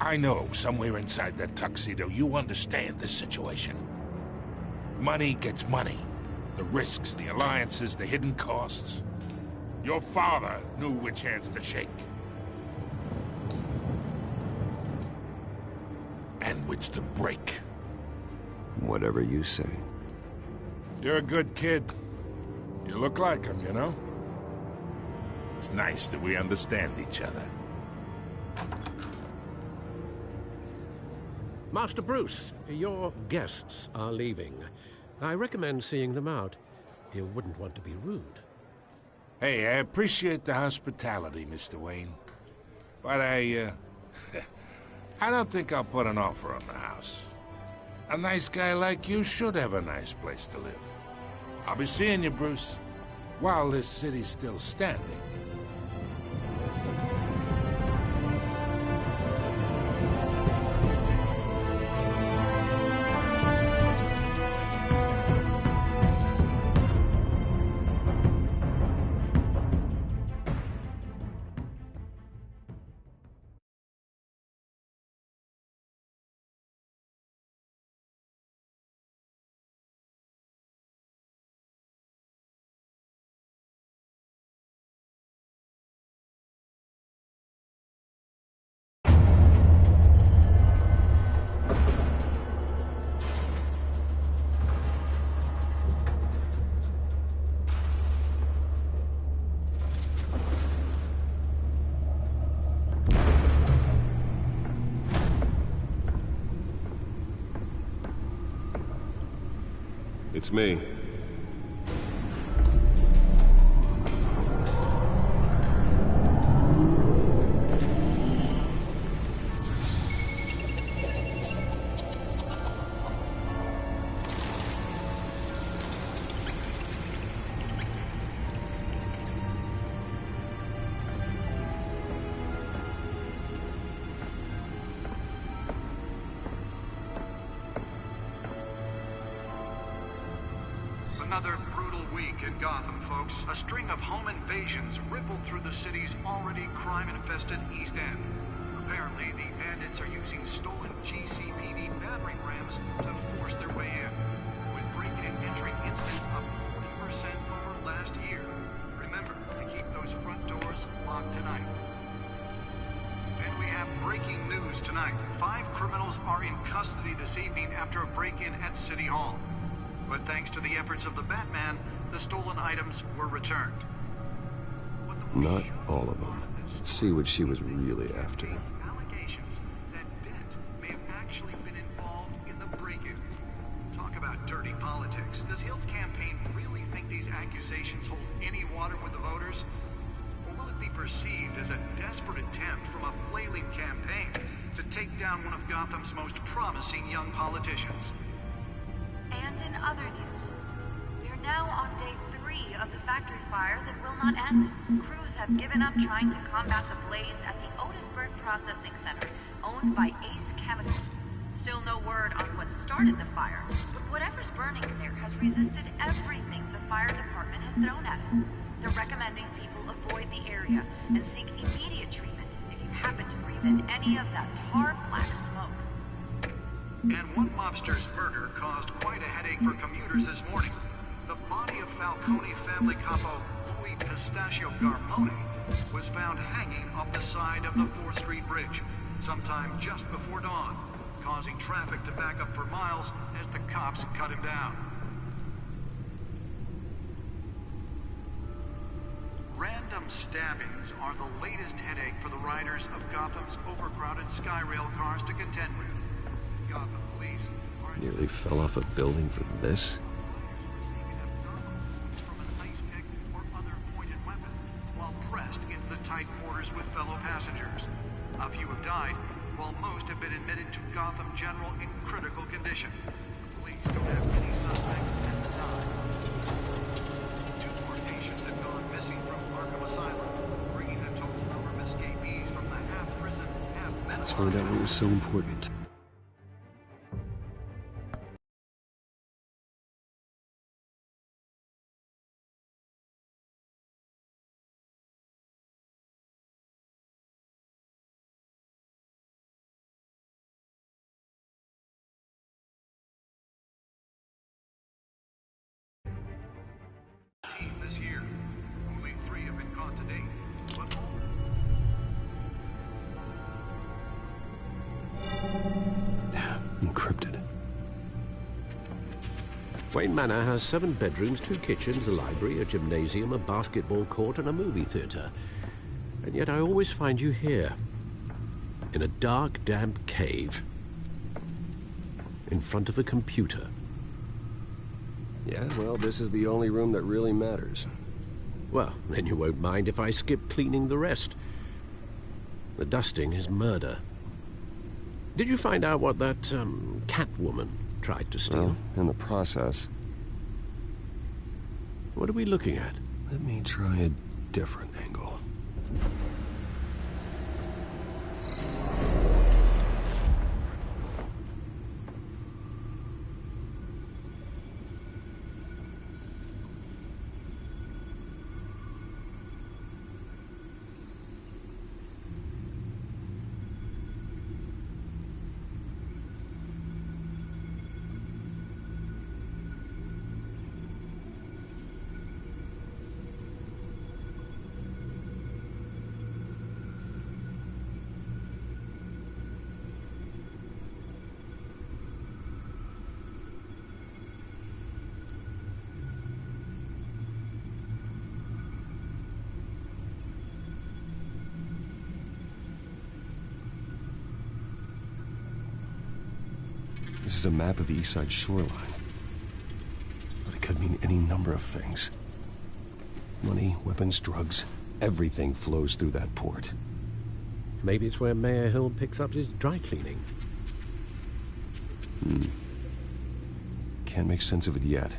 I know somewhere inside that tuxedo you understand this situation. Money gets money. The risks, the alliances, the hidden costs. Your father knew which hands to shake. And which to break. Whatever you say. You're a good kid. You look like him, you know? It's nice that we understand each other. Master Bruce, your guests are leaving. I recommend seeing them out. You wouldn't want to be rude. Hey, I appreciate the hospitality, Mr. Wayne. But I don't think I'll put an offer on the house. A nice guy like you should have a nice place to live. I'll be seeing you, Bruce, while this city's still standing. It's me. Another brutal week in Gotham, folks. A string of home invasions rippled through the city's already crime-infested East End. Apparently, the bandits are using stolen GCPD battering rams to force their way in, with break-in and entry incidents up 40% over last year. Remember to keep those front doors locked tonight. And we have breaking news tonight. 5 criminals are in custody this evening after a break-in at City Hall. But thanks to the efforts of the Batman, the stolen items were returned. Not all of them. Let's see what she was really after. Allegations that Dent may have actually been involved in the break-in. Talk about dirty politics. Does Hill's campaign really think these accusations hold any water with the voters? Or will it be perceived as a desperate attempt from a flailing campaign to take down one of Gotham's most promising young politicians? And in other news, we are now on day 3 of the factory fire that will not end. Crews have given up trying to combat the blaze at the Otisburg Processing Center, owned by Ace Chemical. Still no word on what started the fire, but whatever's burning in there has resisted everything the fire department has thrown at it. They're recommending people avoid the area and seek immediate treatment if you happen to breathe in any of that tar black smoke. And one mobster's murder caused quite a headache for commuters this morning. The body of Falcone family capo Louis Pistachio Garmone was found hanging off the side of the 4th Street Bridge sometime just before dawn, causing traffic to back up for miles as the cops cut him down. Random stabbings are the latest headache for the riders of Gotham's overcrowded Skyrail cars to contend with. Gotham police are Nearly fell off a building for this? receiving abdominal wounds from an ice pick or other pointed weapon while pressed into the tight quarters with fellow passengers. A few have died, while most have been admitted to Gotham General in critical condition. The police don't have any suspects at the time. 2 more patients have gone missing from Arkham Asylum, bringing the total number of escapees from the half-prison, half-mental... Let's find out what was so important. Encrypted. Wayne Manor has 7 bedrooms, 2 kitchens, a library, a gymnasium, a basketball court, and a movie theater. And yet I always find you here, in a dark, damp cave, in front of a computer. Yeah, well, this is the only room that really matters. Well, then you won't mind if I skip cleaning the rest. The dusting is murder. Did you find out what that, Catwoman tried to steal? Well, in the process. What are we looking at? Let me try a different angle. This is a map of the East Side shoreline. But it could mean any number of things. Money, weapons, drugs, everything flows through that port. Maybe it's where Mayor Hill picks up his dry cleaning. Can't make sense of it yet.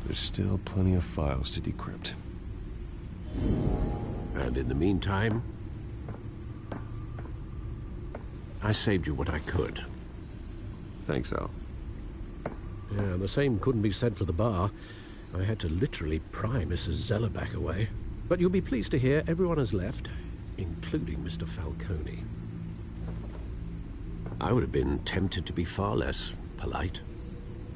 There's still plenty of files to decrypt. And in the meantime, I saved you what I could. Thanks, Al. Yeah, the same couldn't be said for the bar. I had to literally pry Mrs. Zellerback away. But you'll be pleased to hear everyone has left, including Mr. Falcone. I would have been tempted to be far less polite.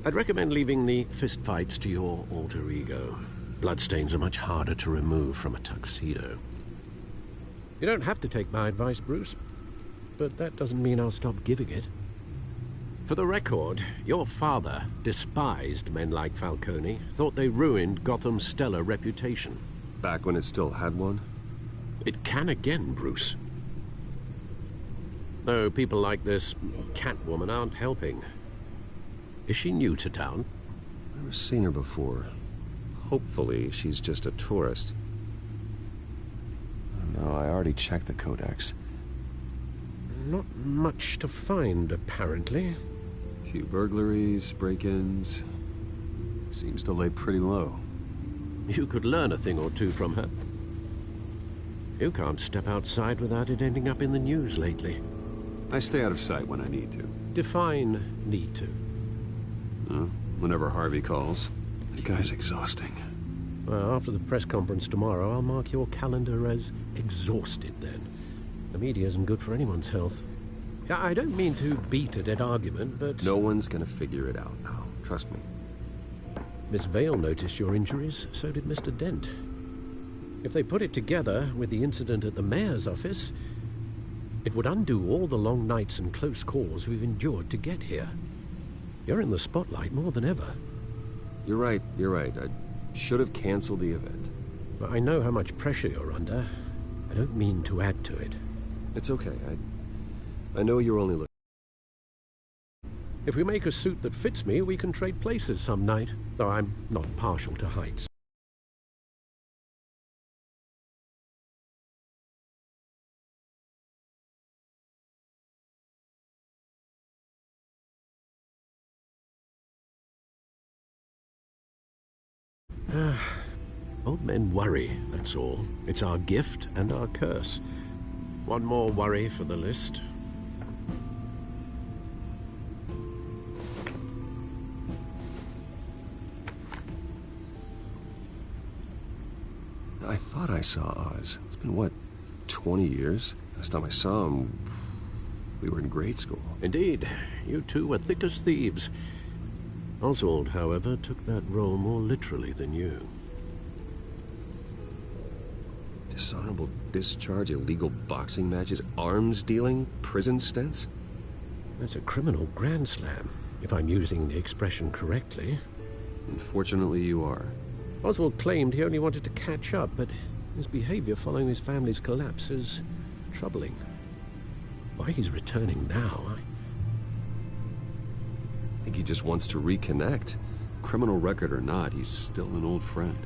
I'd recommend leaving the fistfights to your alter ego. Bloodstains are much harder to remove from a tuxedo. You don't have to take my advice, Bruce, but that doesn't mean I'll stop giving it. For the record, your father despised men like Falcone, thought they ruined Gotham's stellar reputation. Back when it still had one? It can again, Bruce. Though people like this Catwoman aren't helping. Is she new to town? Never seen her before. Hopefully, she's just a tourist. I don't know, I already checked the codex. Not much to find, apparently. Few burglaries, break-ins. Seems to lay pretty low. You could learn a thing or two from her. You can't step outside without it ending up in the news lately. I stay out of sight when I need to. Define need to. Whenever Harvey calls. The guy's exhausting. Well, after the press conference tomorrow, I'll mark your calendar as exhausted then. The media isn't good for anyone's health. I don't mean to beat a dead argument, but... No one's gonna figure it out now. Trust me. Miss Vale noticed your injuries, so did Mr. Dent. If they put it together with the incident at the mayor's office, it would undo all the long nights and close calls we've endured to get here. You're in the spotlight more than ever. You're right. I should have canceled the event. But I know how much pressure you're under. I don't mean to add to it. It's okay. I know you're only looking. If we make a suit that fits me, we can trade places some night, though I'm not partial to heights. Old men worry, that's all. It's our gift and our curse. One more worry for the list. I thought I saw Oz. It's been, what, 20 years? Last time I saw him, we were in grade school. Indeed. You two were thick as thieves. Oswald, however, took that role more literally than you. Dishonorable discharge, illegal boxing matches, arms dealing, prison stints? That's a criminal grand slam, if I'm using the expression correctly. Unfortunately, you are. Oswald claimed he only wanted to catch up, but his behavior following his family's collapse is troubling. Why he's returning now, I think he just wants to reconnect. Criminal record or not, he's still an old friend.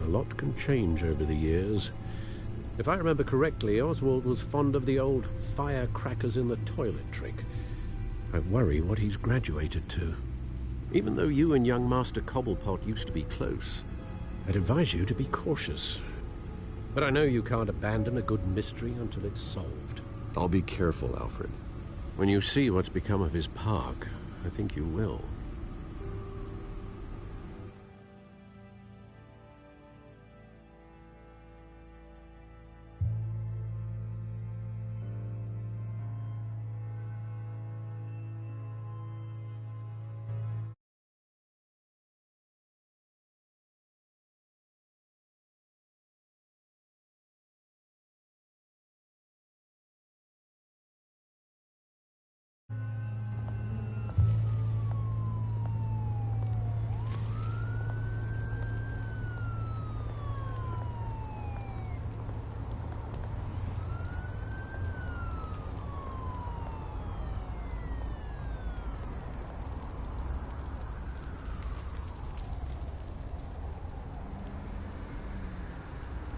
A lot can change over the years. If I remember correctly, Oswald was fond of the old firecrackers in the toilet trick. I worry what he's graduated to. Even though you and young Master Cobblepot used to be close, I'd advise you to be cautious. But I know you can't abandon a good mystery until it's solved. I'll be careful, Alfred. When you see what's become of his park, I think you will.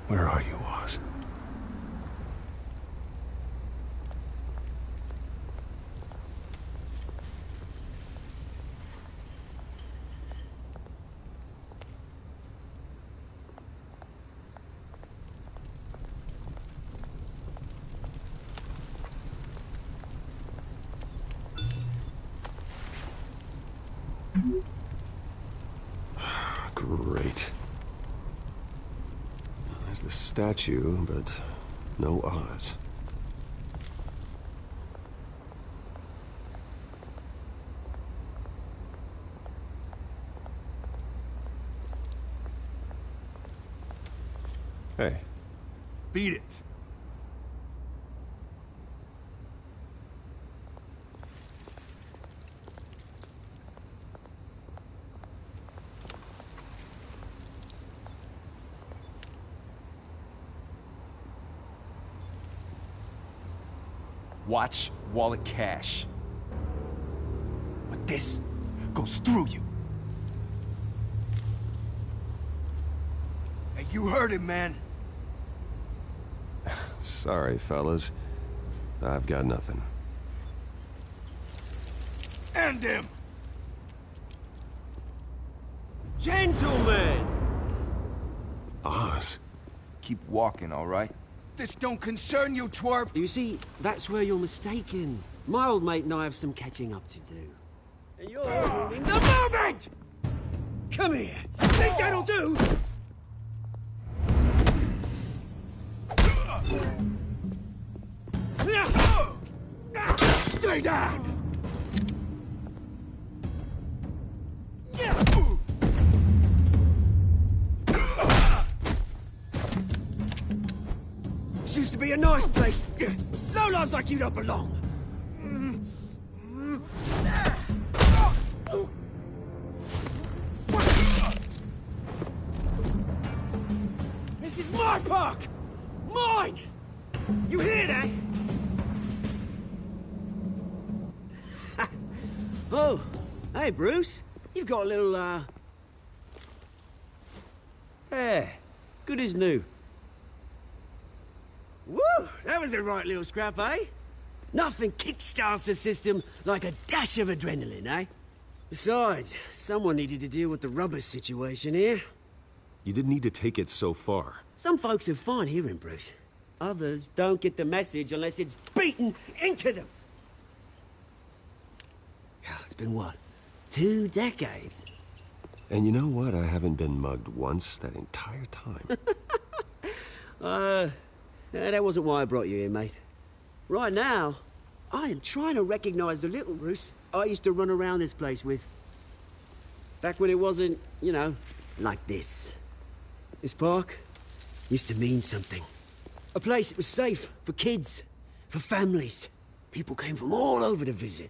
Where are you, Oz? Great. There's the statue, but no Oz. Hey. Beat it. Watch wallet cash. But this goes through you. Hey, you heard him, man. Sorry, fellas. I've got nothing. End him! Gentlemen! Oz? Keep walking, all right? This don't concern you, twerp! You see, that's where you're mistaken. My old mate and I have some catching up to do. And you're ruining the moment! Come here! Think that'll do? Stay down! This used to be a nice place. Lowlifes like you don't belong. This is my park! Mine! You hear that? Oh, hey, Bruce. You've got a little, hair. Good as new. Woo! That was a right little scrap, eh? Nothing kickstarts the system like a dash of adrenaline, eh? Besides, someone needed to deal with the rubber situation here. You didn't need to take it so far. Some folks are fine hearing, Bruce. Others don't get the message unless it's beaten into them. It's been what? 2 decades? And you know what? I haven't been mugged once that entire time. That wasn't why I brought you here, mate. Right now, I am trying to recognize the little Bruce I used to run around this place with. Back when it wasn't, you know, like this. This park used to mean something. A place that was safe for kids, for families. People came from all over to visit.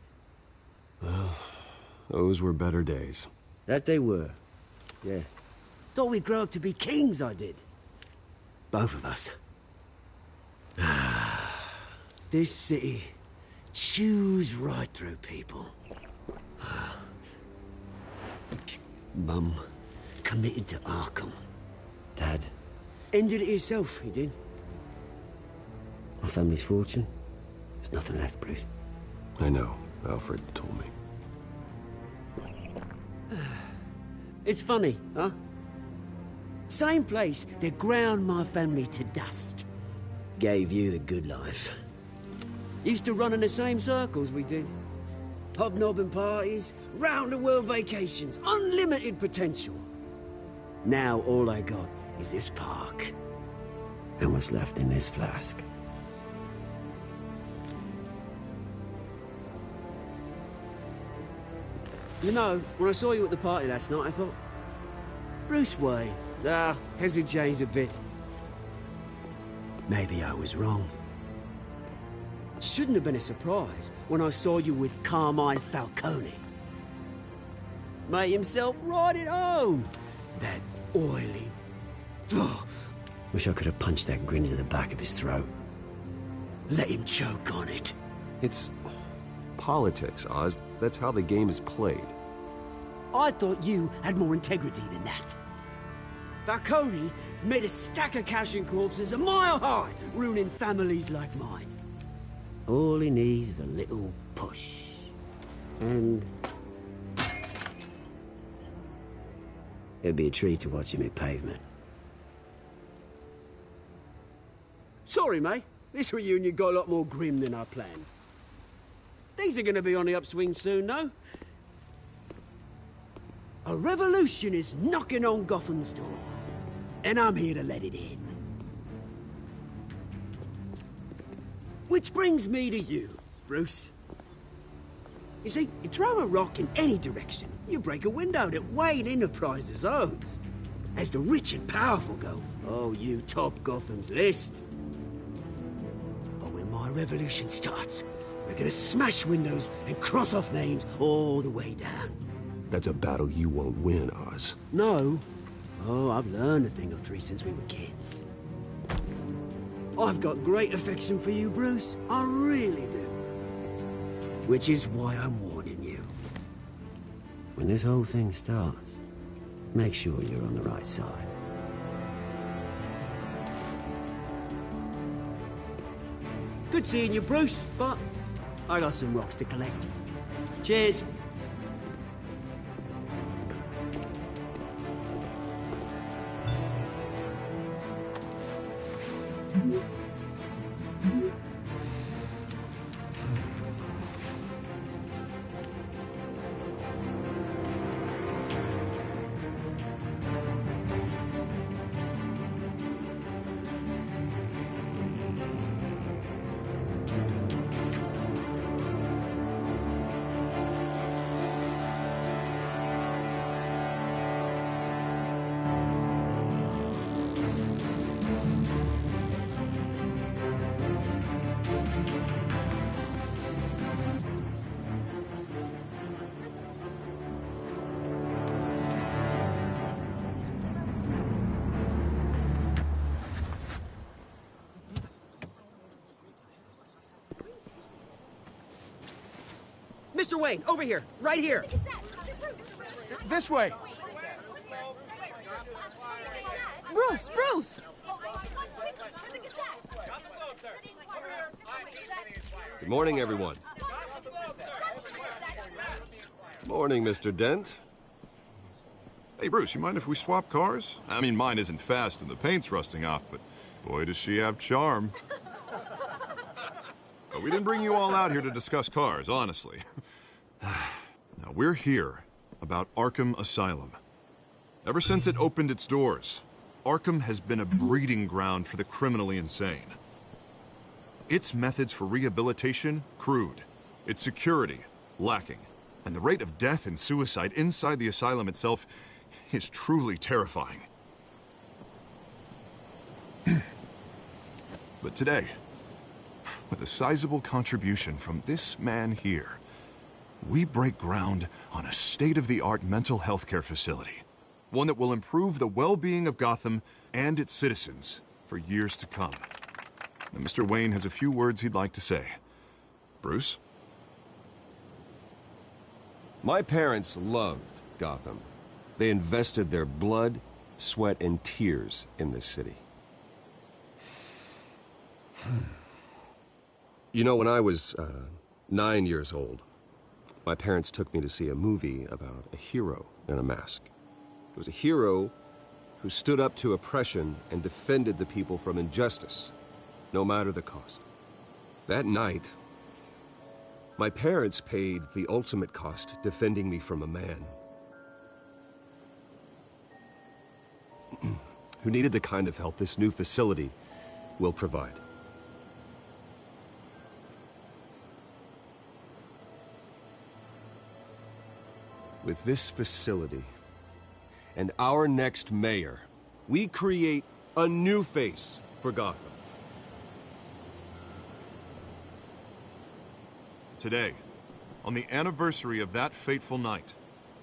Well, those were better days. That they were. Yeah. Thought we'd grow up to be kings, I did. Both of us. This city chews right through people. Mum committed to Arkham. Dad ended it himself, he did. My family's fortune, there's nothing left, Bruce. I know. Alfred told me. It's funny, huh? Same place that ground my family to dust. Gave you the good life. Used to run in the same circles we did. Hobnobbing parties, round-the-world vacations, unlimited potential. Now all I got is this park. And what's left in this flask. You know, when I saw you at the party last night, I thought... Bruce Wayne. Has he changed a bit? Maybe I was wrong. Shouldn't have been a surprise when I saw you with Carmine Falcone. Made himself right at home. That oily... Wish I could have punched that grin into the back of his throat. Let him choke on it. It's politics, Oz. That's how the game is played. I thought you had more integrity than that. Falcone made a stack of cash and corpses a mile high, ruining families like mine. All he needs is a little push. And... it'd be a treat to watch him hit pavement. Sorry, mate. This reunion got a lot more grim than I planned. Things are gonna be on the upswing soon, though. A revolution is knocking on Gotham's door. And I'm here to let it in. Which brings me to you, Bruce. You see, you throw a rock in any direction, you break a window that Wayne Enterprises owns. As the rich and powerful go, oh, you top Gotham's list. But when my revolution starts, we're gonna smash windows and cross off names all the way down. That's a battle you won't win, Oz. No. Oh, I've learned a thing or three since we were kids. I've got great affection for you, Bruce. I really do. Which is why I'm warning you. When this whole thing starts, make sure you're on the right side. Good seeing you, Bruce, but I got some rocks to collect. Cheers. Mr. Wayne, over here, right here. This way. Bruce, Bruce! Good morning, everyone. Morning, Mr. Dent. Hey, Bruce, you mind if we swap cars? I mean, mine isn't fast and the paint's rusting off, but boy, does she have charm. But we didn't bring you all out here to discuss cars, honestly. Now, we're here about Arkham Asylum. Ever since it opened its doors, Arkham has been a breeding ground for the criminally insane. Its methods for rehabilitation, crude. Its security, lacking. And the rate of death and suicide inside the asylum itself is truly terrifying. But today, with a sizable contribution from this man here, we break ground on a state-of-the-art mental health care facility. One that will improve the well-being of Gotham and its citizens for years to come. And Mr. Wayne has a few words he'd like to say. Bruce? My parents loved Gotham. They invested their blood, sweat, and tears in this city. You know, when I was 9 years old, my parents took me to see a movie about a hero in a mask. It was a hero who stood up to oppression and defended the people from injustice, no matter the cost. That night, my parents paid the ultimate cost defending me from a man who needed the kind of help this new facility will provide. With this facility and our next mayor, we create a new face for Gotham. Today, on the anniversary of that fateful night,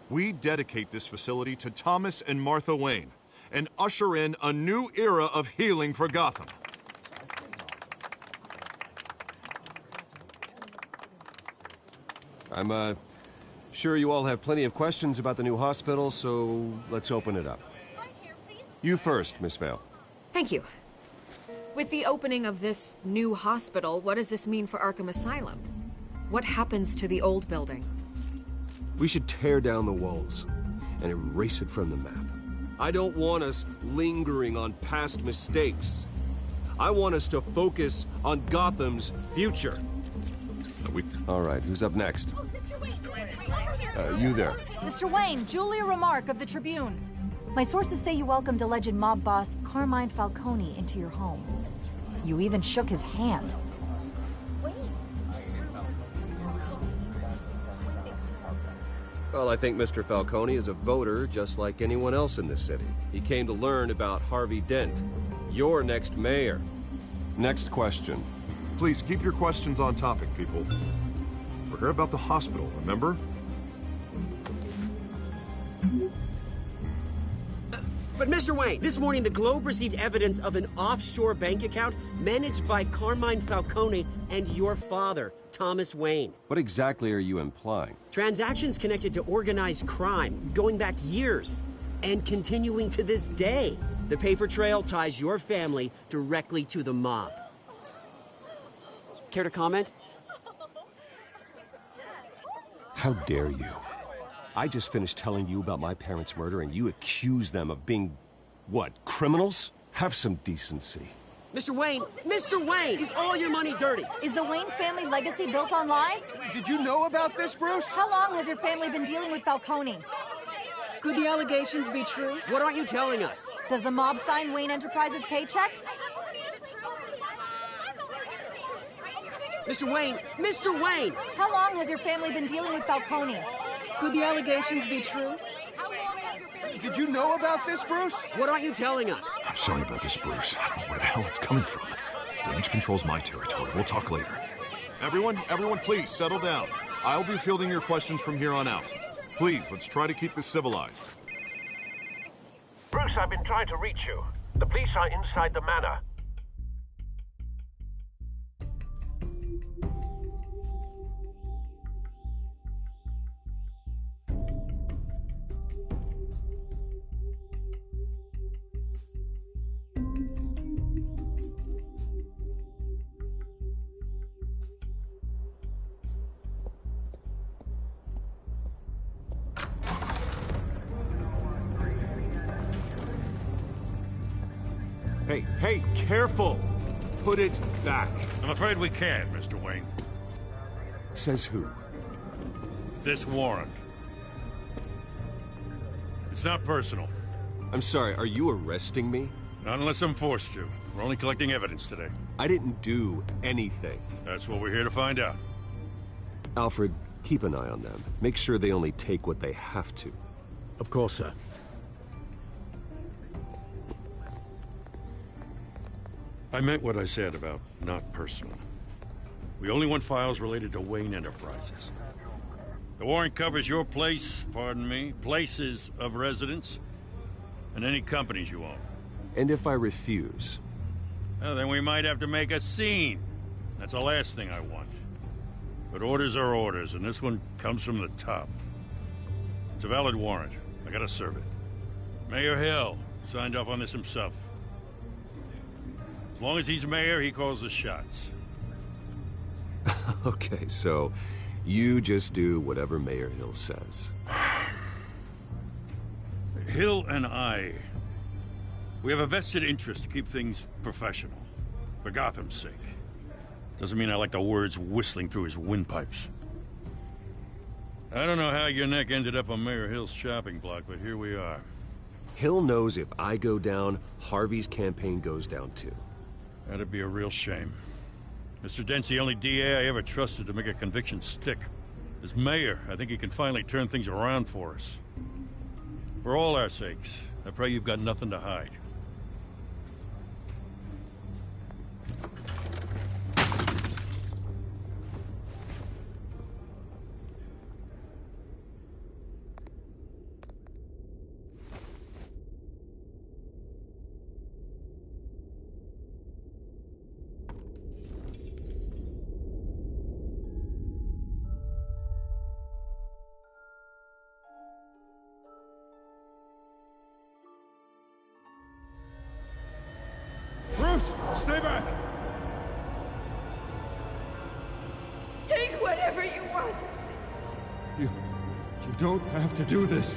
we dedicate this facility to Thomas and Martha Wayne and usher in a new era of healing for Gotham. I'm sure you all have plenty of questions about the new hospital, so let's open it up. You first, Miss Vale. Thank you. With the opening of this new hospital, what does this mean for Arkham Asylum? What happens to the old building? We should tear down the walls and erase it from the map. I don't want us lingering on past mistakes. I want us to focus on Gotham's future. All right, who's up next? You there. Mr. Wayne, Julia Remark of the Tribune. My sources say you welcomed alleged mob boss Carmine Falcone into your home. You even shook his hand. Well, I think Mr. Falcone is a voter just like anyone else in this city. He came to learn about Harvey Dent, your next mayor. Next question. Please keep your questions on topic, people. We're here about the hospital, remember? But Mr. Wayne, this morning the Globe received evidence of an offshore bank account managed by Carmine Falcone and your father, Thomas Wayne. What exactly are you implying? Transactions connected to organized crime, going back years, and continuing to this day. The paper trail ties your family directly to the mob. Care to comment? How dare you? I just finished telling you about my parents' murder and you accuse them of being, what, criminals? Have some decency. Mr. Wayne, is all your money dirty? Is the Wayne family legacy built on lies? Did you know about this, Bruce? How long has your family been dealing with Falcone? Could the allegations be true? What aren't you telling us? Does the mob sign Wayne Enterprises paychecks? Mr. Wayne! How long has your family been dealing with Falcone? Could the allegations be true? Did you know about this, Bruce? What aren't you telling us? I'm sorry about this, Bruce. I don't know where the hell it's coming from. Damage control's my territory. We'll talk later. Everyone, please, settle down. I'll be fielding your questions from here on out. Please, let's try to keep this civilized. Bruce, I've been trying to reach you. The police are inside the manor. Hey, careful! Put it back. I'm afraid we can't, Mr. Wayne. Says who? This warrant. It's not personal. I'm sorry, are you arresting me? Not unless I'm forced to. We're only collecting evidence today. I didn't do anything. That's what we're here to find out. Alfred, keep an eye on them. Make sure they only take what they have to. Of course, sir. I meant what I said about not personal. We only want files related to Wayne Enterprises. The warrant covers your place, pardon me, places of residence, and any companies you own. And if I refuse? Well, then we might have to make a scene. That's the last thing I want. But orders are orders, and this one comes from the top. It's a valid warrant. I gotta serve it. Mayor Hill signed off on this himself. As long as he's mayor, he calls the shots. Okay, so you just do whatever Mayor Hill says. Hill and I, we have a vested interest to keep things professional. For Gotham's sake. Doesn't mean I like the words whistling through his windpipes. I don't know how your neck ended up on Mayor Hill's shopping block, but here we are. Hill knows if I go down, Harvey's campaign goes down too. That'd be a real shame. Mr. Dent's the only DA I ever trusted to make a conviction stick. As mayor, I think he can finally turn things around for us. For all our sakes, I pray you've got nothing to hide. Bruce, stay back! Take whatever you want. You don't have to do this.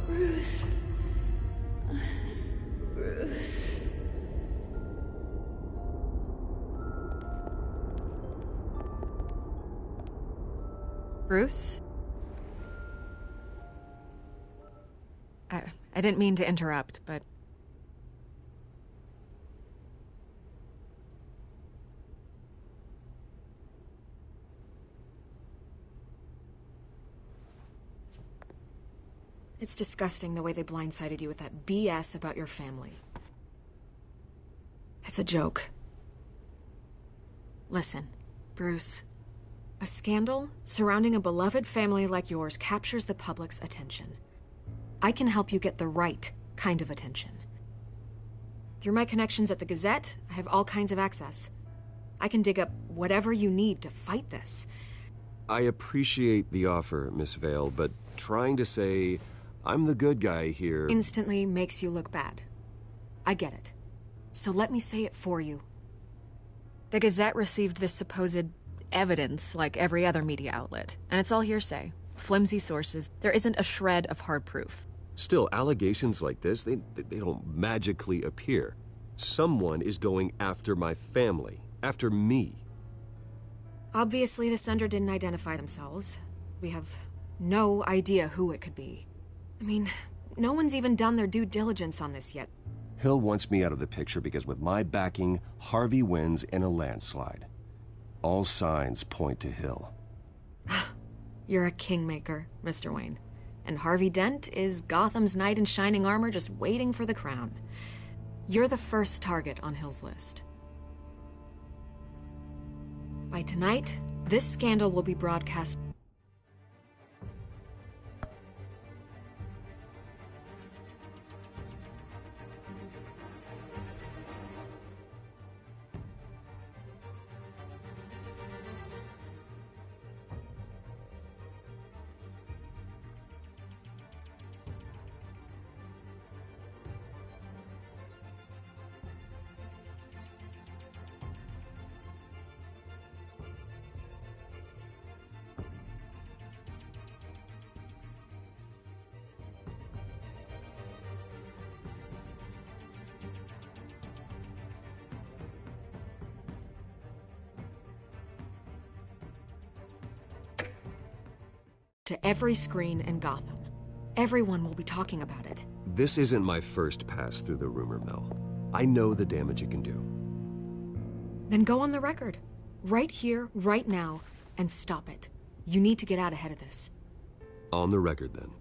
Bruce. Bruce. Bruce? I didn't mean to interrupt, but... It's disgusting the way they blindsided you with that BS about your family. It's a joke. Listen, Bruce. A scandal surrounding a beloved family like yours captures the public's attention. I can help you get the right kind of attention. Through my connections at the Gazette, I have all kinds of access. I can dig up whatever you need to fight this. I appreciate the offer, Miss Vale, but trying to say I'm the good guy here... instantly makes you look bad. I get it. So let me say it for you. The Gazette received this supposed evidence like every other media outlet, and it's all hearsay. Flimsy sources. There isn't a shred of hard proof. Still, allegations like this, they don't magically appear. Someone is going after my family, after me. Obviously, the sender didn't identify themselves. We have no idea who it could be. I mean, no one's even done their due diligence on this yet. Hill wants me out of the picture because with my backing, Harvey wins in a landslide. All signs point to Hill. You're a kingmaker, Mr. Wayne. And Harvey Dent is Gotham's knight in shining armor just waiting for the crown. You're the first target on Hill's list. By tonight, this scandal will be broadcast. To every screen in Gotham. Everyone will be talking about it. This isn't my first pass through the rumor mill. I know the damage it can do. Then go on the record. Right here, right now, and stop it. You need to get out ahead of this. On the record, then.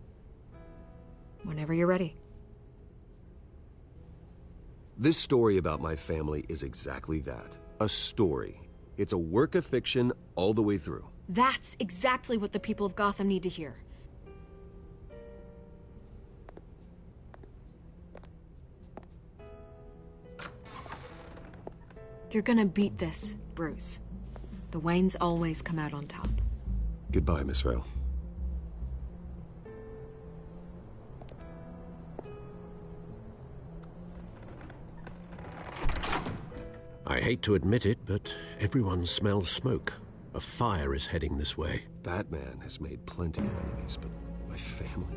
Whenever you're ready. This story about my family is exactly that. A story. It's a work of fiction all the way through. That's exactly what the people of Gotham need to hear. You're gonna beat this, Bruce. The Waynes always come out on top. Goodbye, Miss Vale. I hate to admit it, but everyone smells smoke. A fire is heading this way. Batman has made plenty of enemies, but my family?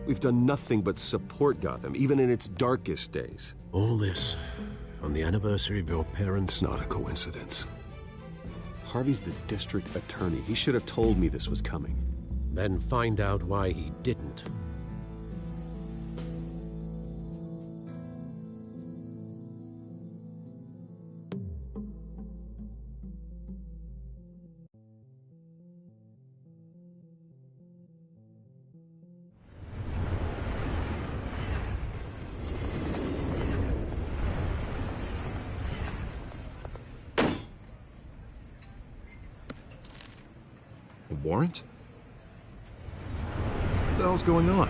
We've done nothing but support Gotham, even in its darkest days. All this on the anniversary of your parents'... It's not a coincidence. Harvey's the district attorney. He should have told me this was coming. Then find out why he didn't. Warrant? What the hell's going on?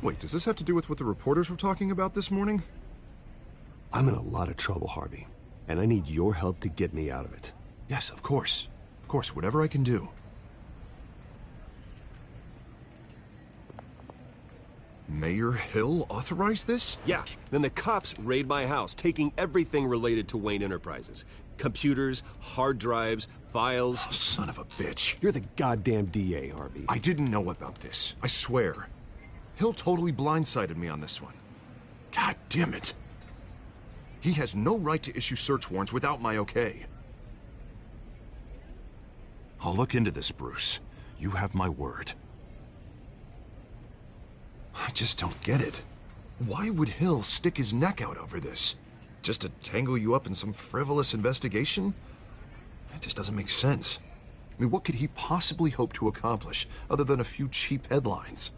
Wait, does this have to do with what the reporters were talking about this morning? I'm in a lot of trouble, Harvey, and I need your help to get me out of it. Yes, of course. Of course, whatever I can do. Mayor Hill authorized this? Yeah, then the cops raid my house, taking everything related to Wayne Enterprises. Computers, hard drives, files. Oh, son of a bitch. You're the goddamn DA, Harvey. I didn't know about this. I swear. Hill totally blindsided me on this one. God damn it. He has no right to issue search warrants without my okay. I'll look into this, Bruce. You have my word. I just don't get it. Why would Hill stick his neck out over this? Just to tangle you up in some frivolous investigation? It just doesn't make sense. I mean, what could he possibly hope to accomplish other than a few cheap headlines?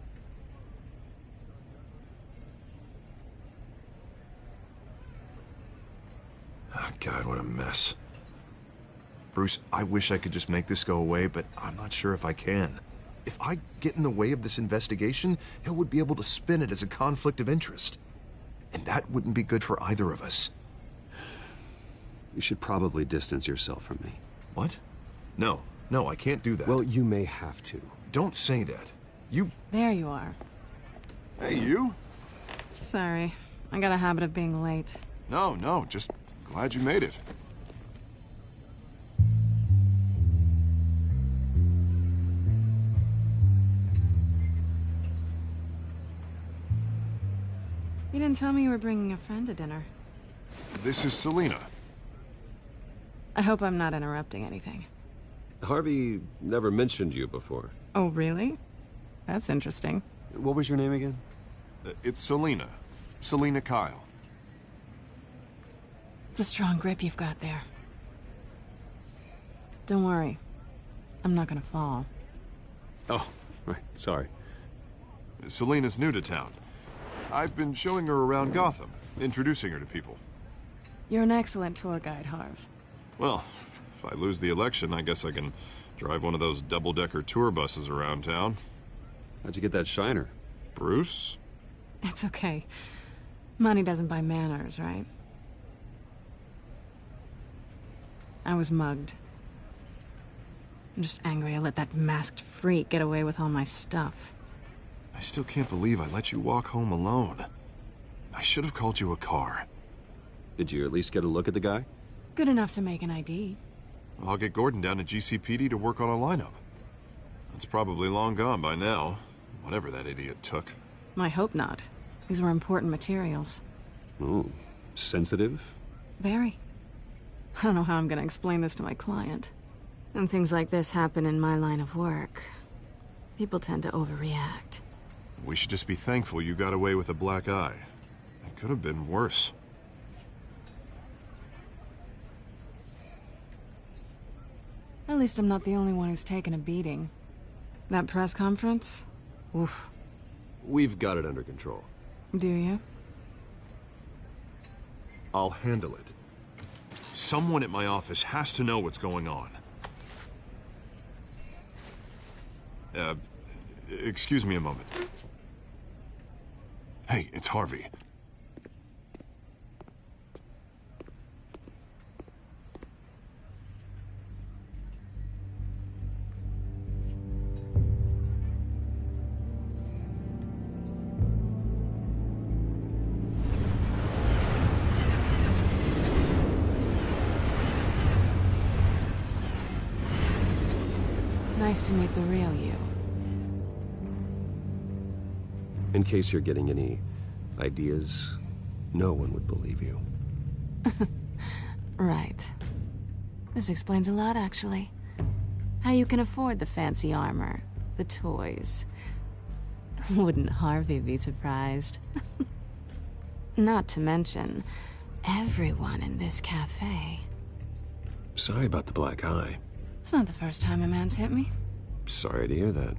Oh, God, what a mess. Bruce, I wish I could just make this go away, but I'm not sure if I can. If I get in the way of this investigation, Hill would be able to spin it as a conflict of interest. And that wouldn't be good for either of us. You should probably distance yourself from me. What? No, I can't do that. Well, you may have to. Don't say that. There you are. Hey, you? Sorry. I got a habit of being late. No, just glad you made it. You didn't tell me you were bringing a friend to dinner. This is Selina. I hope I'm not interrupting anything. Harvey never mentioned you before. Oh, really? That's interesting. What was your name again? It's Selina. Selina Kyle. It's a strong grip you've got there. Don't worry. I'm not gonna fall. Oh, right. Sorry. Selina's new to town. I've been showing her around Gotham, introducing her to people. You're an excellent tour guide, Harv. Well, if I lose the election, I guess I can drive one of those double-decker tour buses around town. How'd you get that shiner? Bruce? It's okay. Money doesn't buy manners, right? I was mugged. I'm just angry I let that masked freak get away with all my stuff. I still can't believe I let you walk home alone. I should have called you a car. Did you at least get a look at the guy? Good enough to make an ID. I'll get Gordon down to GCPD to work on a lineup. It's probably long gone by now, whatever that idiot took. I hope not. These were important materials. Ooh, sensitive? Very. I don't know how I'm gonna explain this to my client. When things like this happen in my line of work, people tend to overreact. We should just be thankful you got away with a black eye. It could have been worse. At least I'm not the only one who's taken a beating. That press conference? Oof. We've got it under control. Do you? I'll handle it. Someone at my office has to know what's going on. Excuse me a moment. Hey, it's Harvey. Nice to meet the real you. In case you're getting any ideas, no one would believe you. Right. This explains a lot, actually. How you can afford the fancy armor, the toys. Wouldn't Harvey be surprised? Not to mention, everyone in this cafe. Sorry about the black eye. It's not the first time a man's hit me. Sorry to hear that.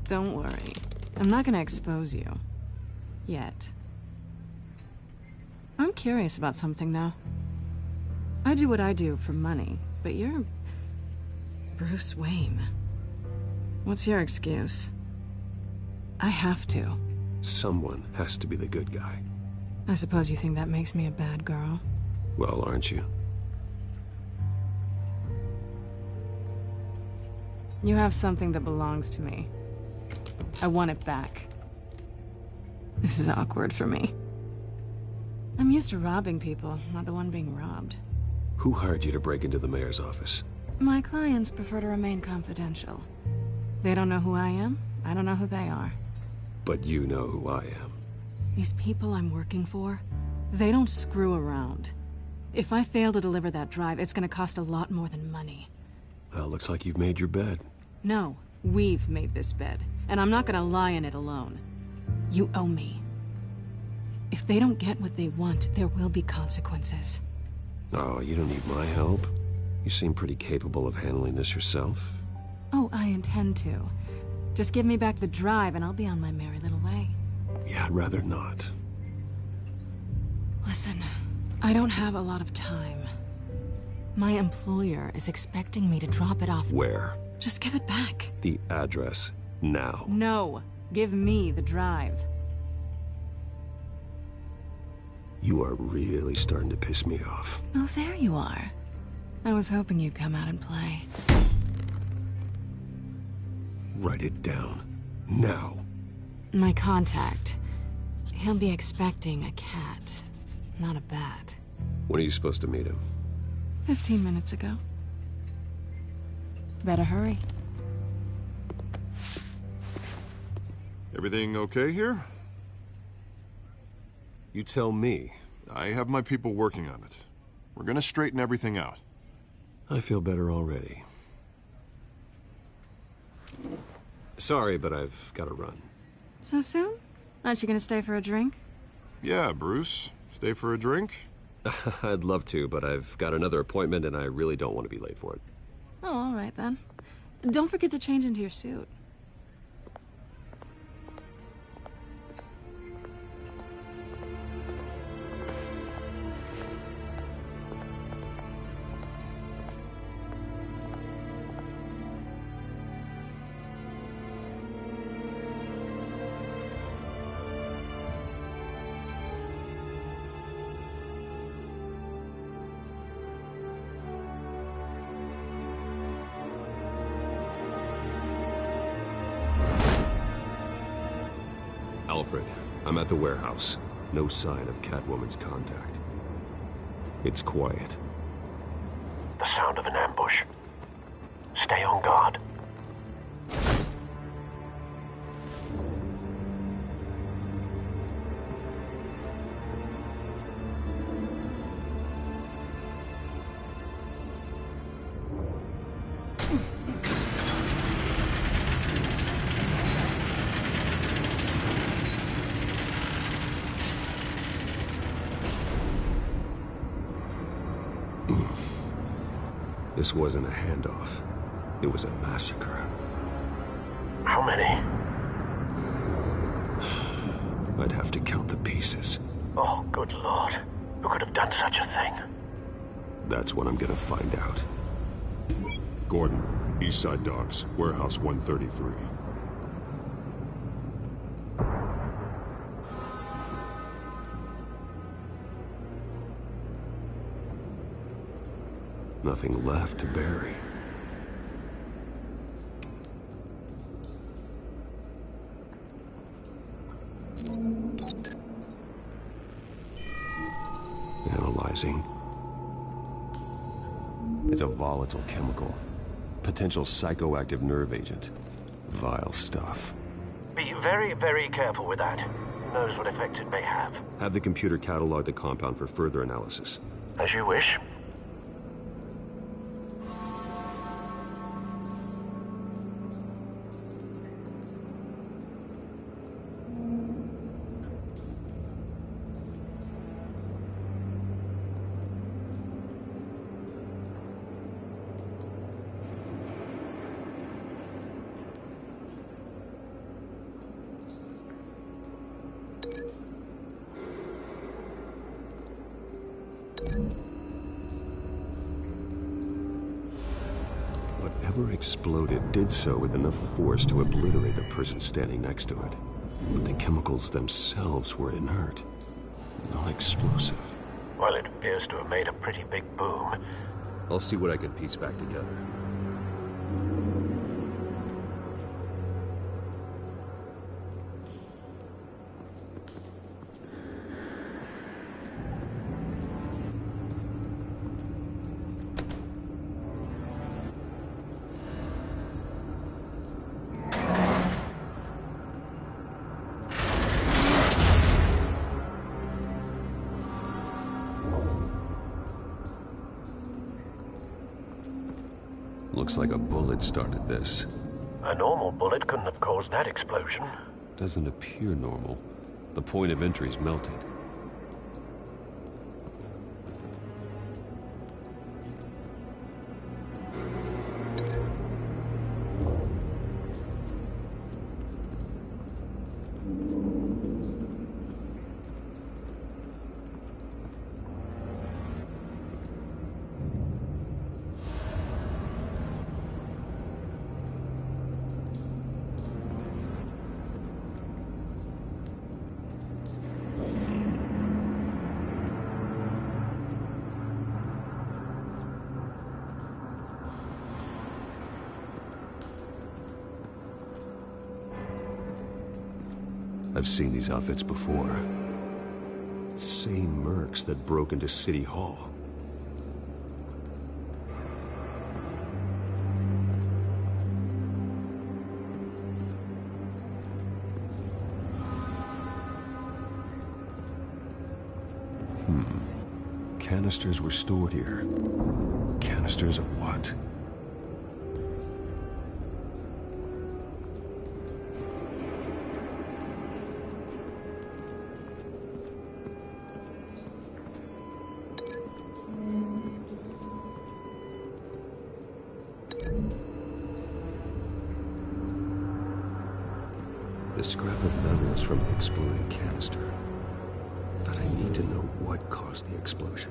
Don't worry. I'm not gonna expose you. Yet. I'm curious about something, though. I do what I do for money, but you're... Bruce Wayne. What's your excuse? I have to. Someone has to be the good guy. I suppose you think that makes me a bad girl? Well, aren't you? You have something that belongs to me. I want it back. This is awkward for me. I'm used to robbing people, not the one being robbed. Who hired you to break into the mayor's office? My clients prefer to remain confidential. They don't know who I am, I don't know who they are. But you know who I am. These people I'm working for, they don't screw around. If I fail to deliver that drive, it's gonna cost a lot more than money. Well, looks like you've made your bed. No, we've made this bed, and I'm not gonna lie in it alone. You owe me. If they don't get what they want, there will be consequences. Oh, you don't need my help. You seem pretty capable of handling this yourself. Oh, I intend to. Just give me back the drive and I'll be on my merry little way. Yeah, I'd rather not. Listen, I don't have a lot of time. My employer is expecting me to drop it off. Where? Just give it back. The address, now. No, give me the drive. You are really starting to piss me off. Oh, there you are. I was hoping you'd come out and play. Write it down. Now. My contact. He'll be expecting a cat, not a bat. When are you supposed to meet him? 15 minutes ago. Better hurry. Everything okay here? You tell me. I have my people working on it. We're gonna straighten everything out. I feel better already. Sorry, but I've got to run. So soon? Aren't you gonna stay for a drink? Yeah, Bruce. Stay for a drink? I'd love to, but I've got another appointment and I really don't want to be late for it. Oh, all right then. Don't forget to change into your suit. Alfred, I'm at the warehouse. No sign of Catwoman's contact. It's quiet. The sound of an ambush. Stay on guard. This wasn't a handoff. It was a massacre. How many? I'd have to count the pieces. Oh, good lord. Who could have done such a thing? That's what I'm gonna find out. Gordon, Eastside Docks, Warehouse 133. Nothing left to bury. Analyzing. It's a volatile chemical. Potential psychoactive nerve agent. Vile stuff. Be very, very careful with that. Who knows what effect it may have. Have the computer catalog the compound for further analysis. As you wish. Whatever exploded did so with enough force to obliterate the person standing next to it. But the chemicals themselves were inert, non-explosive. Well, it appears to have made a pretty big boom. I'll see what I can piece back together. Looks like a bullet started this. A normal bullet couldn't have caused that explosion. Doesn't appear normal. The point of entry's melted. I've seen these outfits before. Same mercs that broke into City Hall. Canisters were stored here. Canisters of what? The scrap of metal is from the exploded canister. But I need to know what caused the explosion.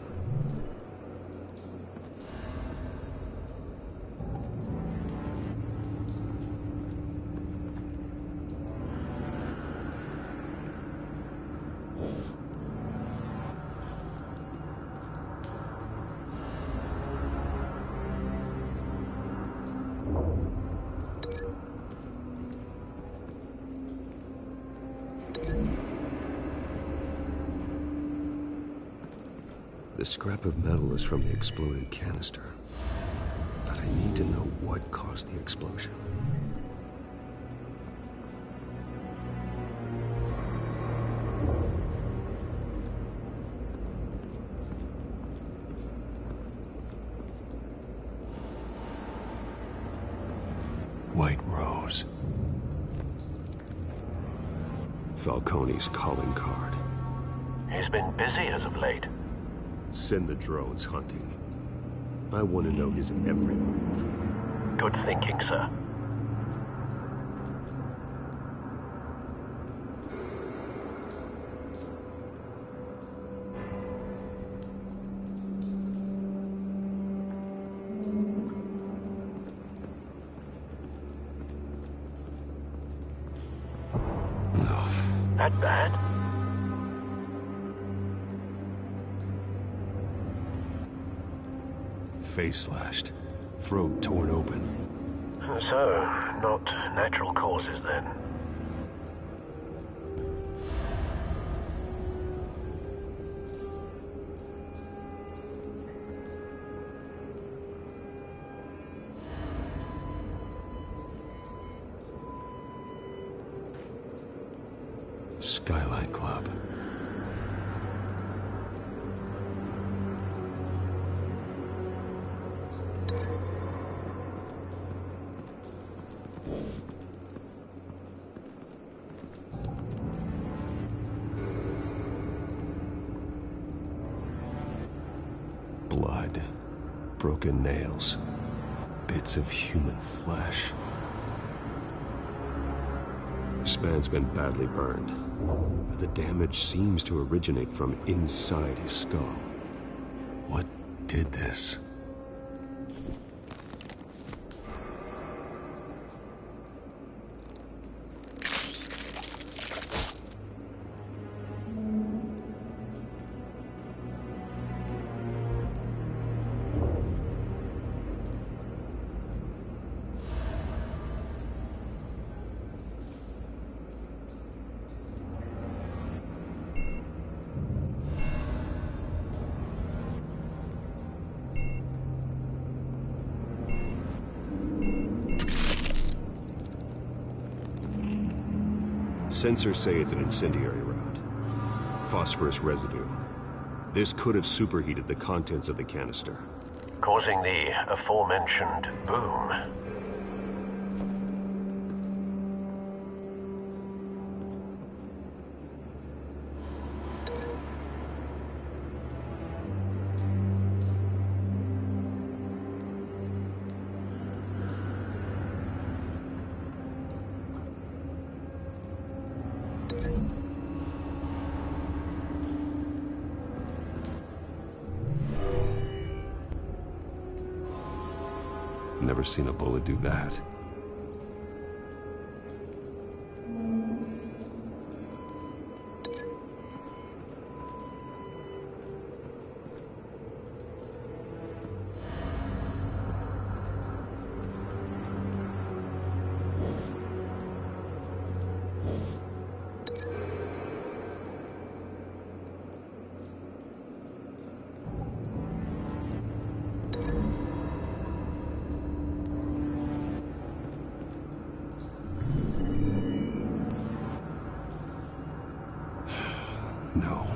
The scrap of metal is from the exploded canister. But I need to know what caused the explosion. White Rose. Falcone's calling card. He's been busy as of late. Send the drones hunting. I want to know his every move. Good thinking, sir. That bad? Face slashed. Throat torn open. So, not natural causes then. Skyline Club. Blood. Broken nails. Bits of human flesh. This man's been badly burned. The damage seems to originate from inside his skull. What did this? Sensors say it's an incendiary round. Phosphorus residue. This could have superheated the contents of the canister, Causing the aforementioned boom. Never seen a bullet do that. No.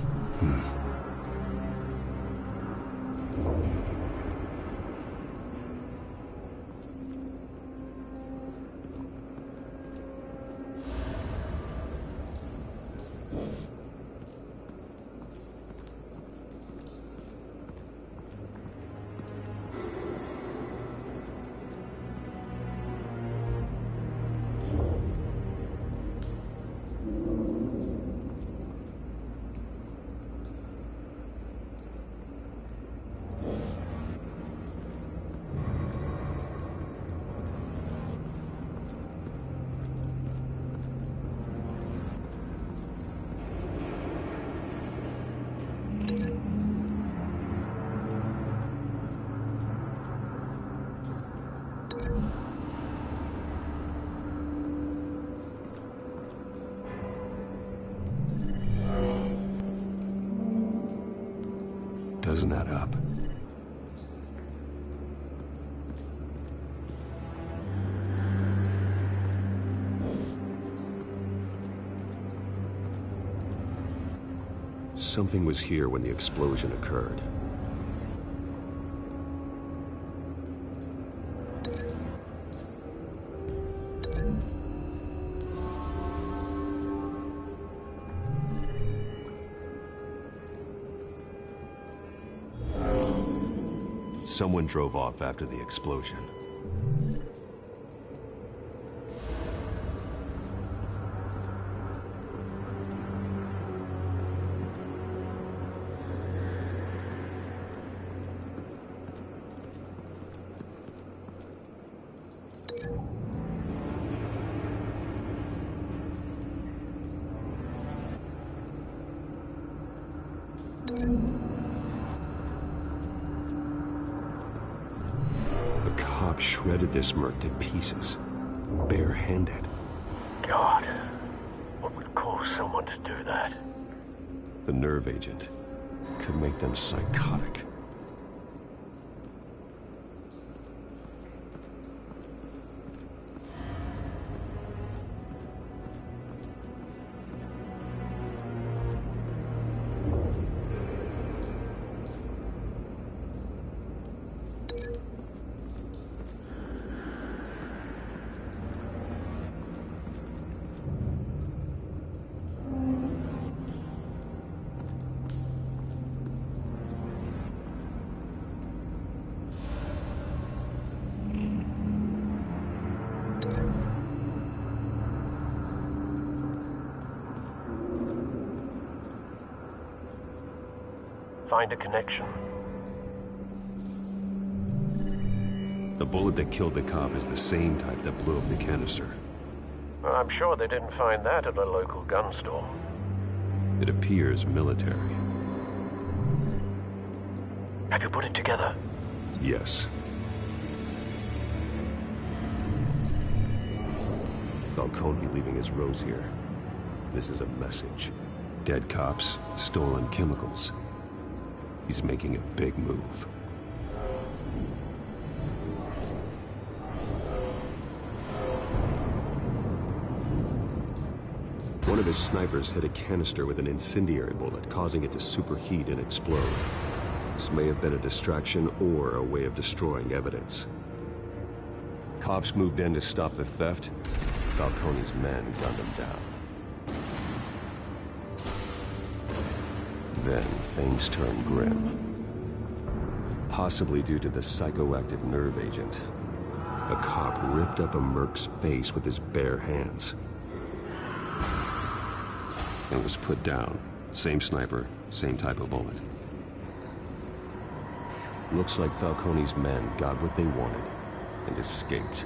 Doesn't add up. Something was here when the explosion occurred. Someone drove off after the explosion. The cop shredded this merc to pieces, barehanded. God, what would cause someone to do that? The nerve agent could make them psychotic. Find a connection. The bullet that killed the cop is the same type that blew up the canister. Well, I'm sure they didn't find that at a local gun store. It appears military. Have you put it together? Yes. Falcone leaving his rose here. This is a message. Dead cops, stolen chemicals. He's making a big move. One of his snipers hit a canister with an incendiary bullet, causing it to superheat and explode. This may have been a distraction or a way of destroying evidence. Cops moved in to stop the theft. Falcone's men gunned him down. Then things turned grim. Possibly due to the psychoactive nerve agent. A cop ripped up a merc's face with his bare hands. And was put down. Same sniper, same type of bullet. Looks like Falcone's men got what they wanted and escaped.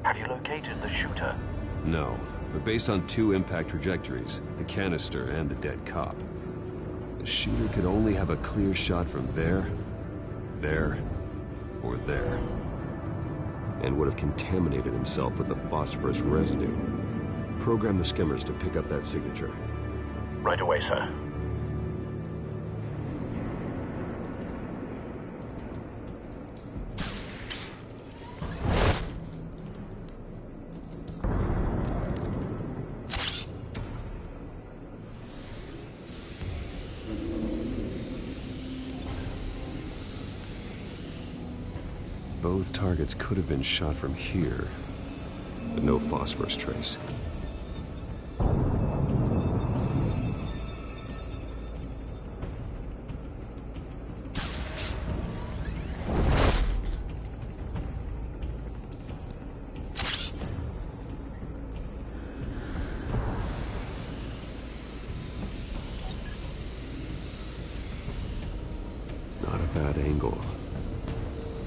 Have you located the shooter? No, but based on two impact trajectories, the canister and the dead cop, the shooter could only have a clear shot from there, or there, and would have contaminated himself with the phosphorus residue. Program the skimmers to pick up that signature. Right away, sir. Both targets could have been shot from here, but no phosphorus trace. Not a bad angle.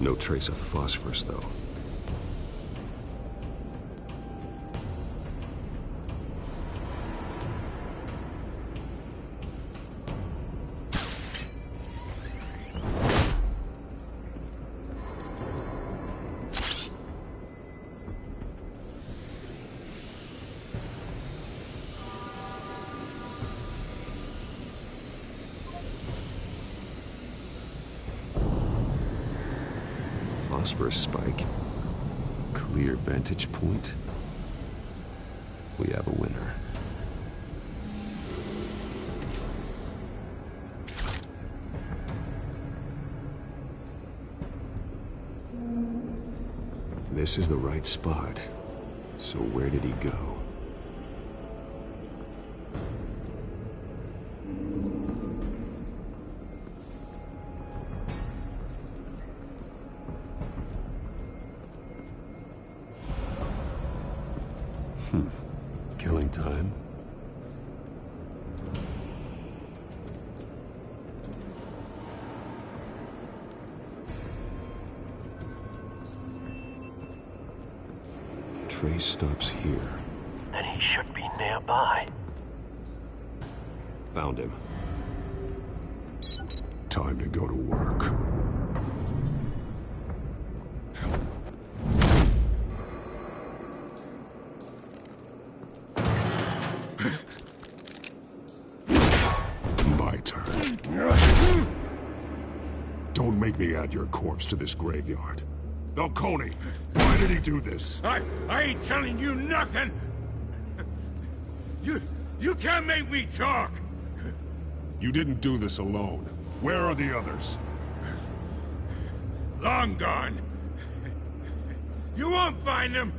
No trace of phosphorus, though. Phosphorus spike. Clear vantage point. We have a winner. This is the right spot. So where did he go? Killing time. Trace stops here. Then he should be nearby. Found him. Time to go to work. My turn. Don't make me add your corpse to this graveyard. Falcone, why did he do this? I ain't telling you nothing! You can't make me talk! You didn't do this alone. Where are the others? Long gone. You won't find them!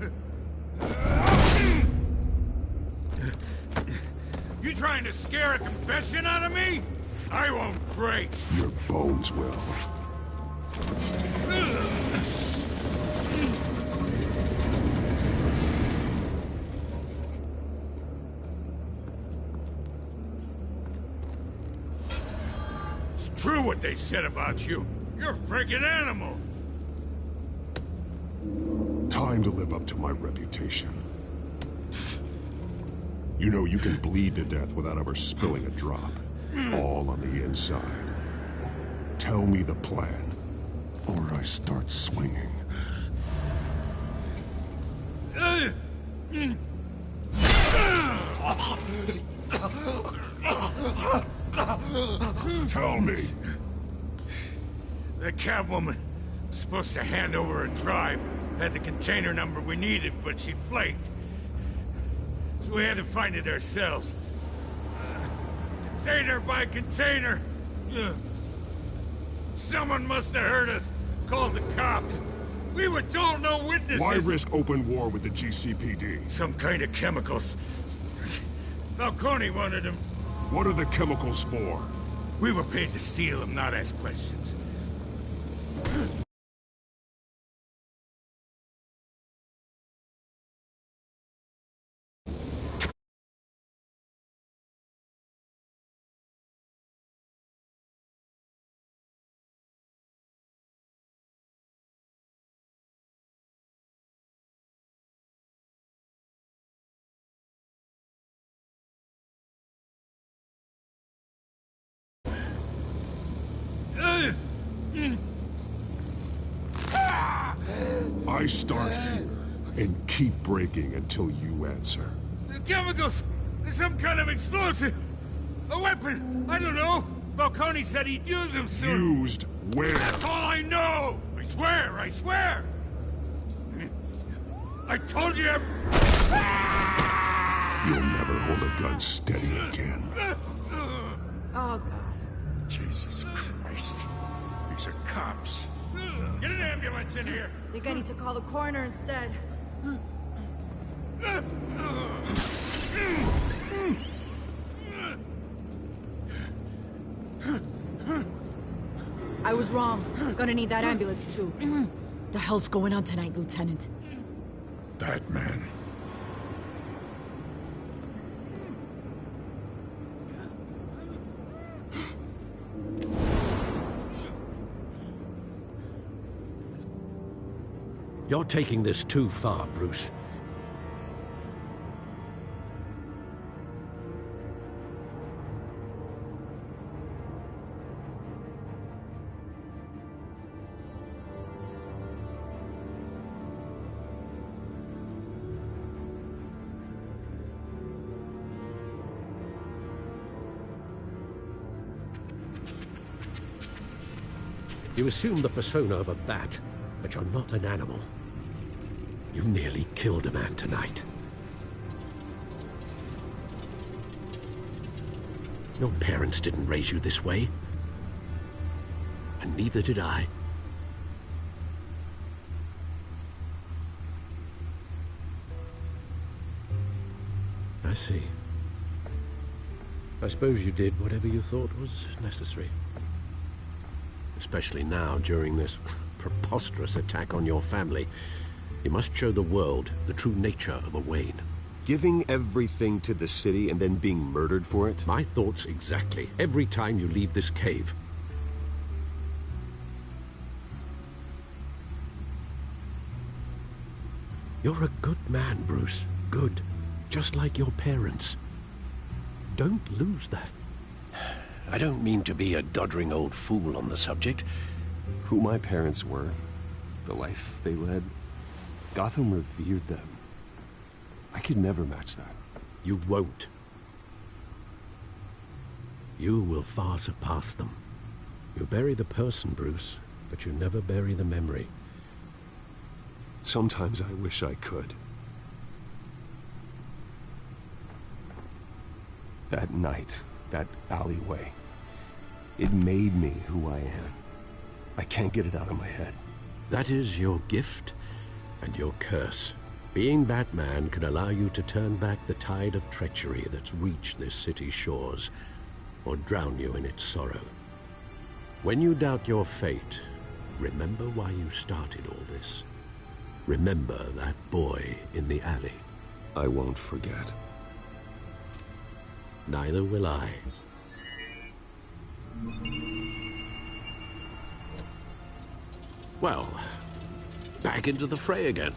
You trying to scare a confession out of me? I won't break. Your bones will. It's true what they said about you. You're a freaking animal. Time to live up to my reputation. You know you can bleed to death without ever spilling a drop. All on the inside. Tell me the plan, or I start swinging. Tell me. The Catwoman was supposed to hand over a drive. Had the container number we needed, but she flaked. So we had to find it ourselves. Container by container. Someone must have heard us. Called the cops. We were told no witnesses. Why risk open war with the GCPD? Some kind of chemicals. Falcone wanted them. What are the chemicals for? We were paid to steal them, not ask questions. I start here and keep breaking until you answer. The chemicals! There's some kind of explosive! A weapon! I don't know! Falcone said he'd use them soon! Used where? That's all I know! I swear! I swear! I told you... You'll never hold a gun steady again. Oh, God. Jesus Christ. These are cops. Get an ambulance in here! Think I need to call the coroner instead. I was wrong. Gonna need that ambulance, too. The hell's going on tonight, Lieutenant? That man. You're taking this too far, Bruce. You assume the persona of a bat, but you're not an animal. You nearly killed a man tonight. Your parents didn't raise you this way. And neither did I. I see. I suppose you did whatever you thought was necessary. Especially now, during this preposterous attack on your family. You must show the world the true nature of a Wayne. Giving everything to the city and then being murdered for it? My thoughts exactly. Every time you leave this cave. You're a good man, Bruce. Good. Just like your parents. Don't lose that. I don't mean to be a doddering old fool on the subject. Who my parents were, the life they led, Gotham revered them. I could never match that. You won't. You will far surpass them. You bury the person, Bruce, but you never bury the memory. Sometimes I wish I could. That night, that alleyway, it made me who I am. I can't get it out of my head. That is your gift and your curse. Being Batman can allow you to turn back the tide of treachery that's reached this city's shores, or drown you in its sorrow. When you doubt your fate, remember why you started all this. Remember that boy in the alley. I won't forget. Neither will I. Well, back into the fray again.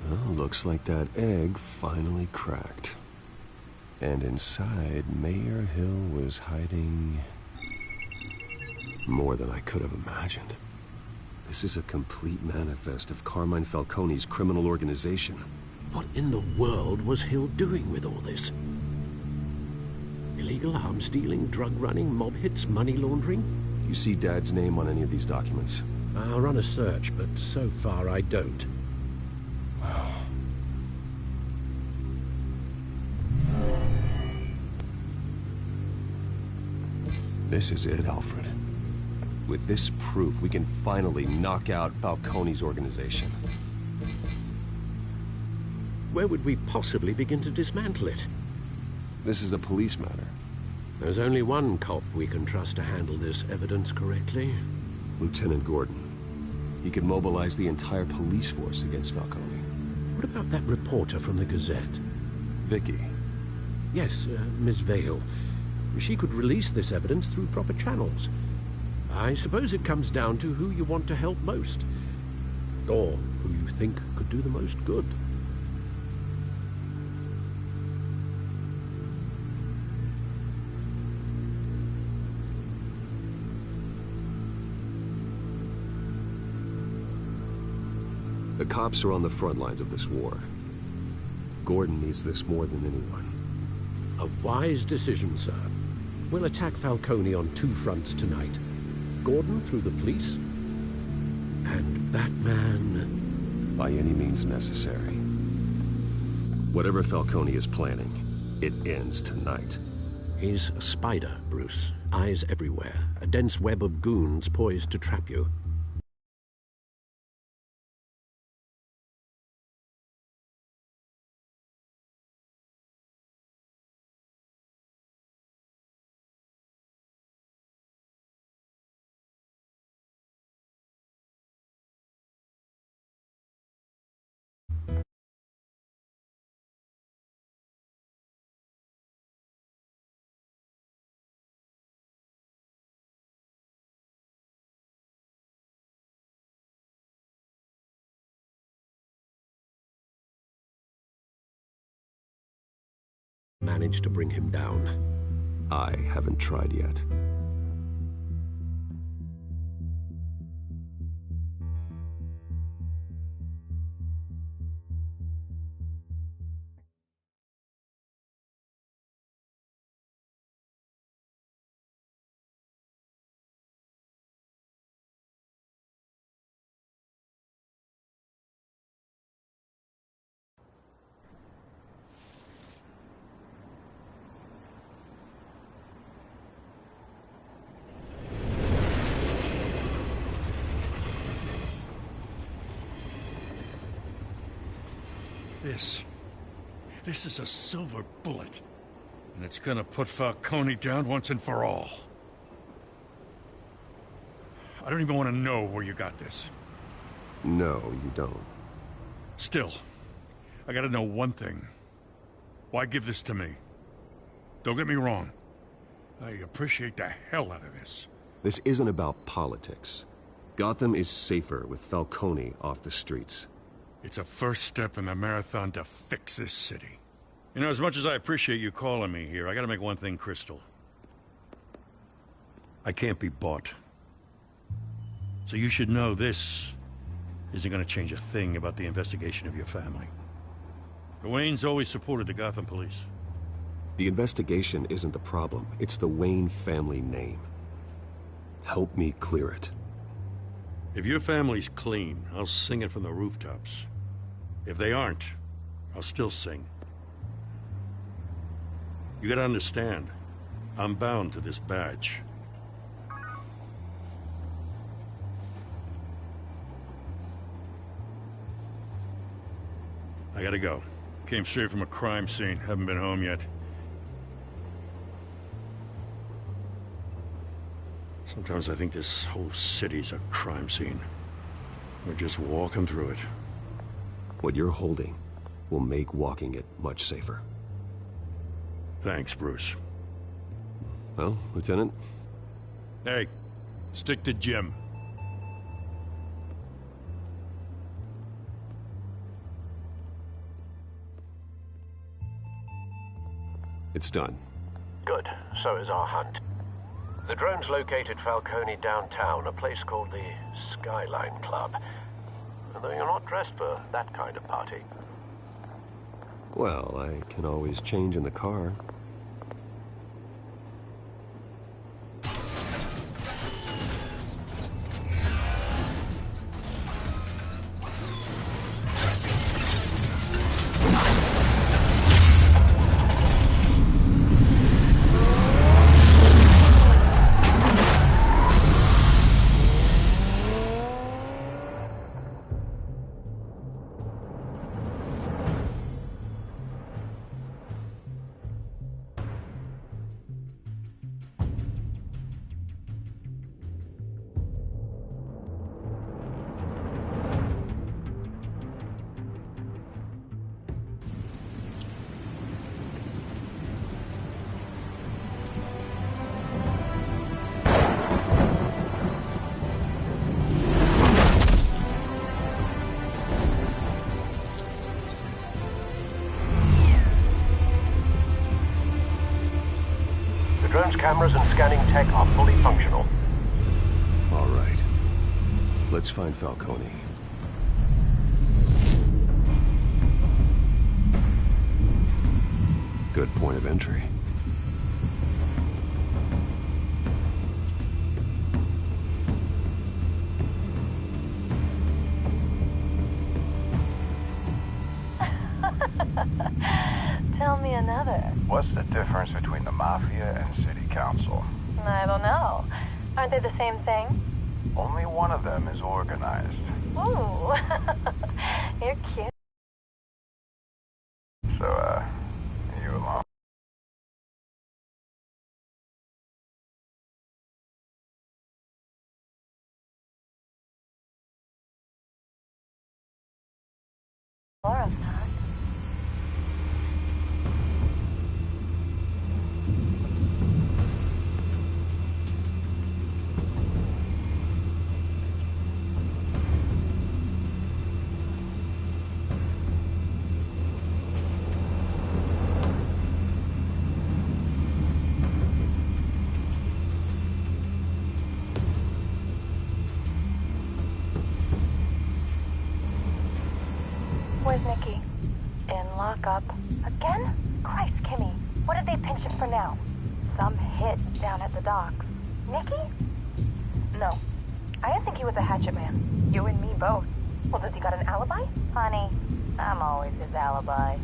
Well, looks like that egg finally cracked. And inside, Mayor Hill was hiding more than I could have imagined. This is a complete manifest of Carmine Falcone's criminal organization. What in the world was Hill doing with all this? Illegal arms dealing, drug running, mob hits, money laundering? You see Dad's name on any of these documents? I'll run a search, but so far I don't. This is it, Alfred. With this proof, we can finally knock out Falcone's organization. Where would we possibly begin to dismantle it? This is a police matter. There's only one cop we can trust to handle this evidence correctly. Lieutenant Gordon. He could mobilize the entire police force against Falcone. What about that reporter from the Gazette? Vicky. Yes, Miss Vale. She could release this evidence through proper channels. I suppose it comes down to who you want to help most. Or who you think could do the most good. The cops are on the front lines of this war. Gordon needs this more than anyone. A wise decision, sir. We'll attack Falcone on two fronts tonight. Gordon through the police, and Batman... by any means necessary. Whatever Falcone is planning, it ends tonight. He's a spider, Bruce. Eyes everywhere. A dense web of goons poised to trap you. Managed to bring him down. I haven't tried yet. This is a silver bullet. And it's gonna put Falcone down once and for all. I don't even want to know where you got this. No, you don't. Still, I gotta know one thing. Why give this to me? Don't get me wrong. I appreciate the hell out of this. This isn't about politics. Gotham is safer with Falcone off the streets. It's a first step in the marathon to fix this city. You know, as much as I appreciate you calling me here, I gotta make one thing crystal. I can't be bought. So you should know this isn't gonna change a thing about the investigation of your family. The Waynes always supported the Gotham police. The investigation isn't the problem. It's the Wayne family name. Help me clear it. If your family's clean, I'll sing it from the rooftops. If they aren't, I'll still sing. You gotta understand, I'm bound to this badge. I gotta go. Came straight from a crime scene. Haven't been home yet. Sometimes I think this whole city's a crime scene. We're just walking through it. What you're holding will make walking it much safer. Thanks, Bruce. Well, Lieutenant? Hey, stick to Jim. It's done. Good. So is our hunt. The drones located Falcone downtown, a place called the Skyline Club. Although you're not dressed for that kind of party. Well, I can always change in the car. Drone's cameras and scanning tech are fully functional. All right. Let's find Falcone. Good point of entry. Tell me another. What's the difference between the Mafia and City Council? I don't know. Aren't they the same thing? Only one of them is organized. Ooh. You're cute. So, you alone? Laura's not. Where's Nikki? In lockup. Again? Christ, Kimmy. What did they pinch him for now? Some hit down at the docks. Nikki? No. I didn't think he was a hatchet man. You and me both. Well, does he got an alibi? Honey, I'm always his alibi.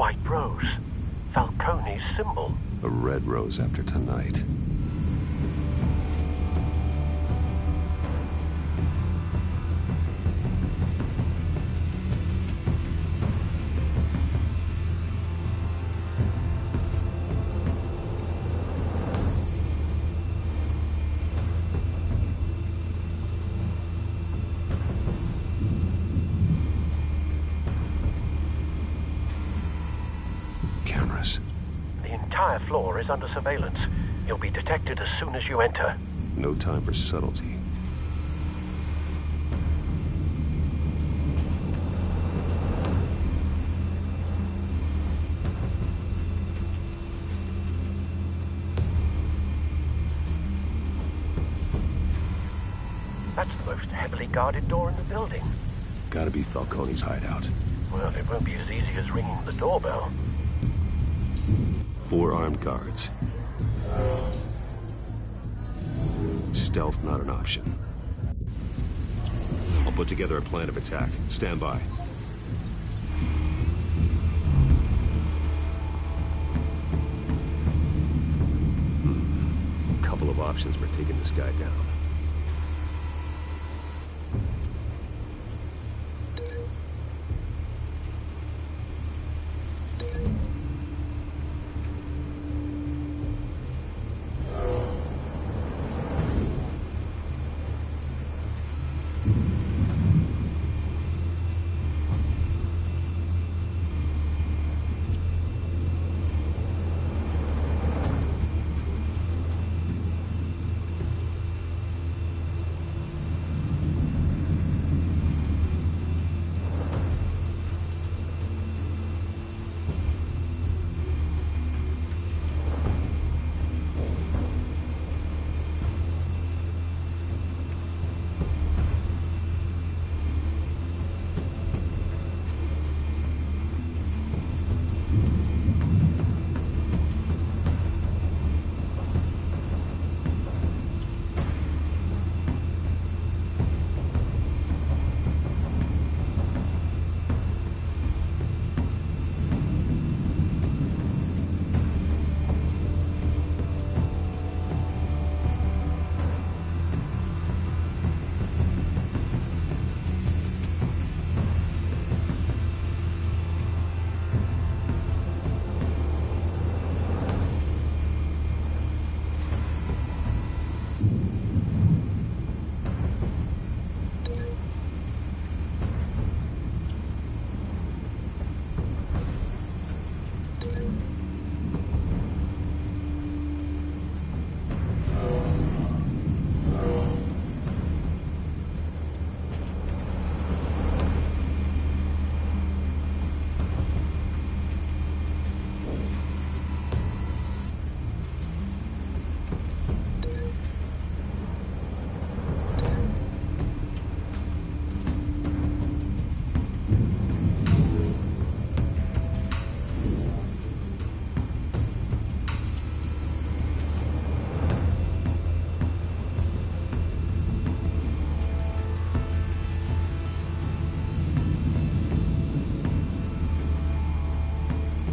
white rose. Falcone's symbol. A red rose after tonight. Cameras. The entire floor is under surveillance. You'll be detected as soon as you enter. No time for subtlety. That's the most heavily guarded door in the building. Gotta be Falcone's hideout. Well, it won't be as easy as ringing the doorbell. 4 armed guards. Stealth not an option. I'll put together a plan of attack. Stand by. Couple of options for taking this guy down.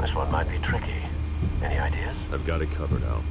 This one might be tricky. Any ideas? I've got it covered, Al.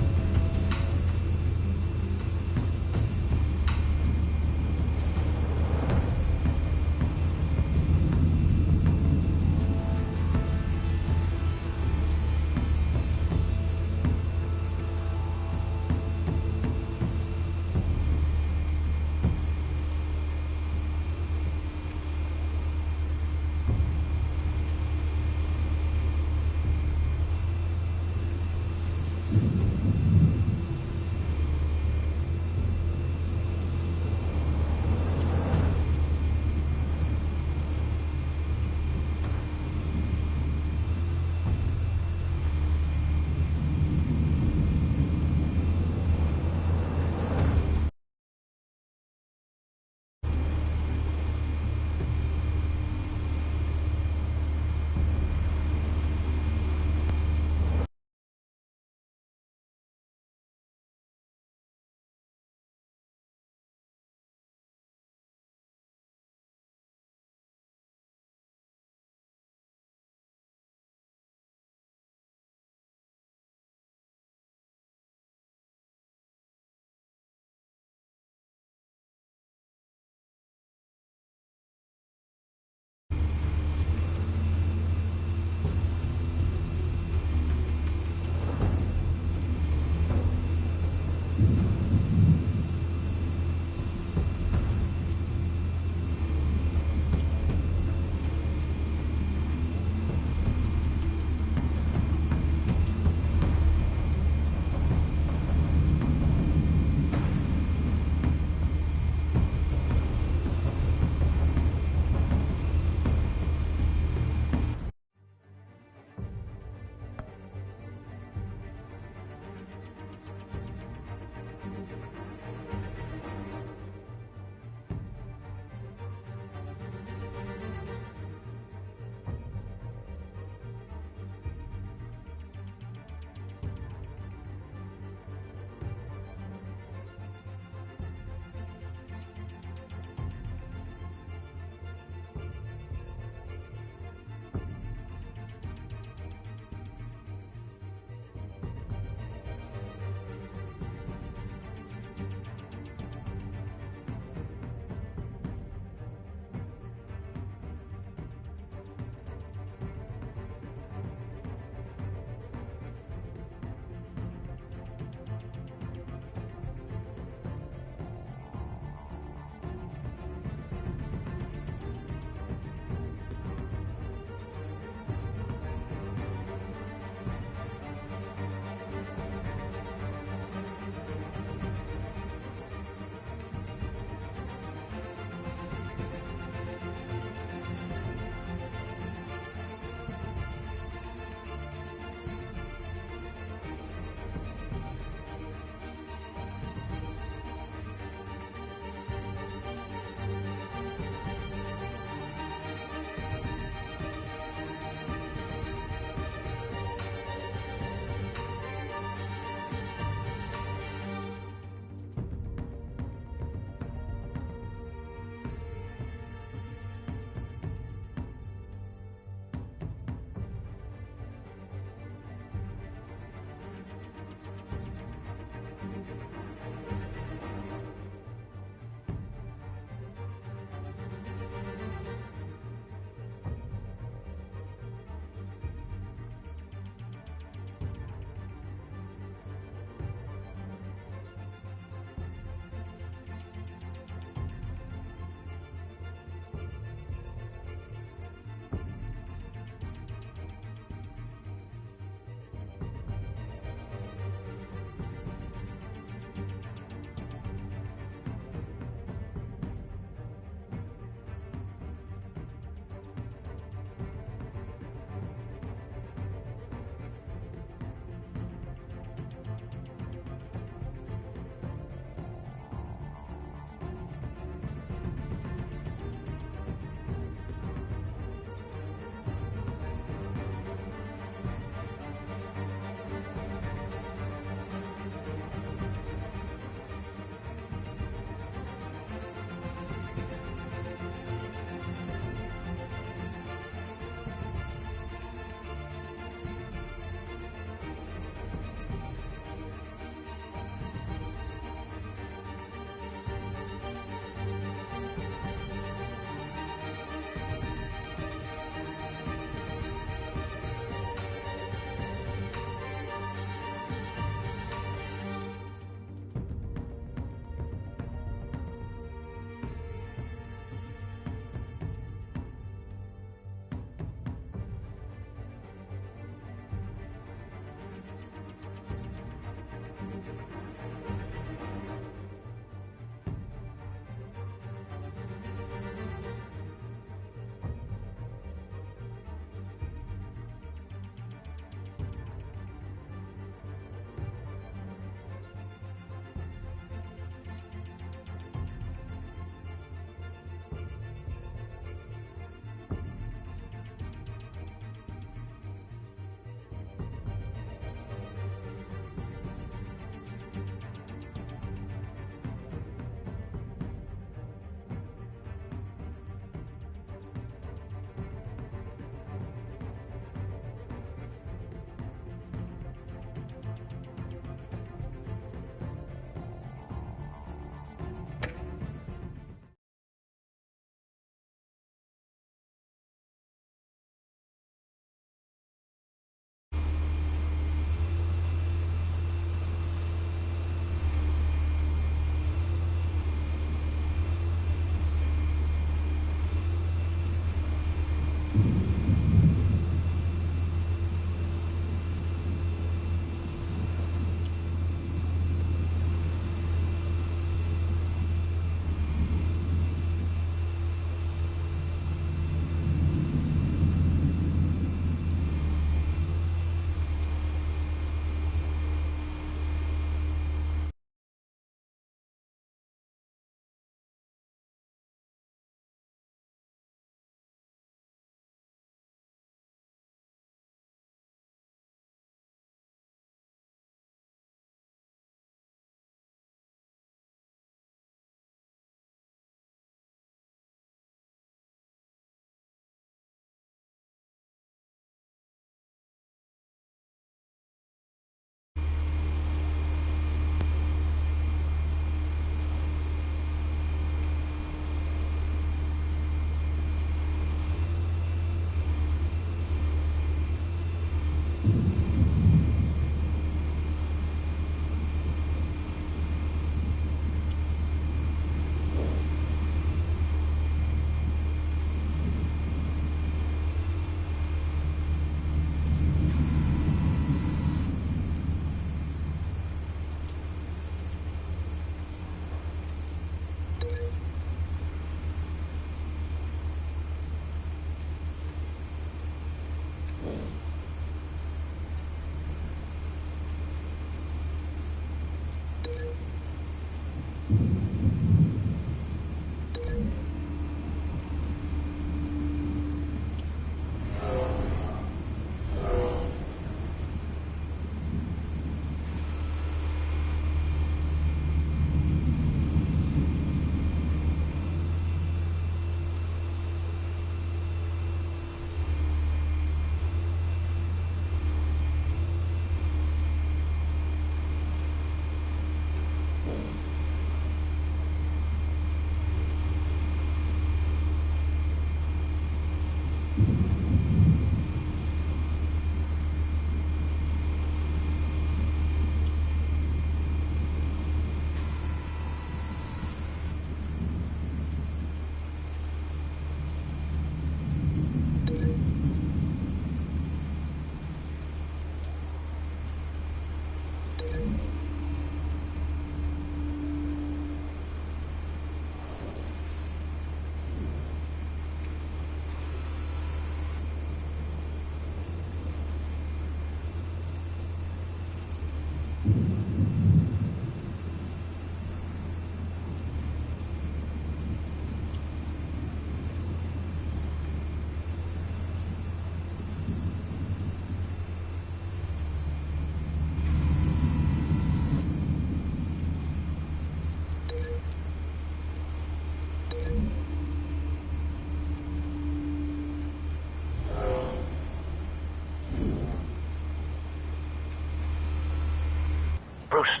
Bruce,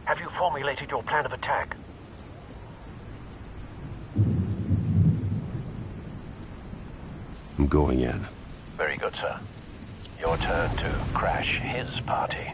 have you formulated your plan of attack? I'm going in. Very good, sir. Your turn to crash his party.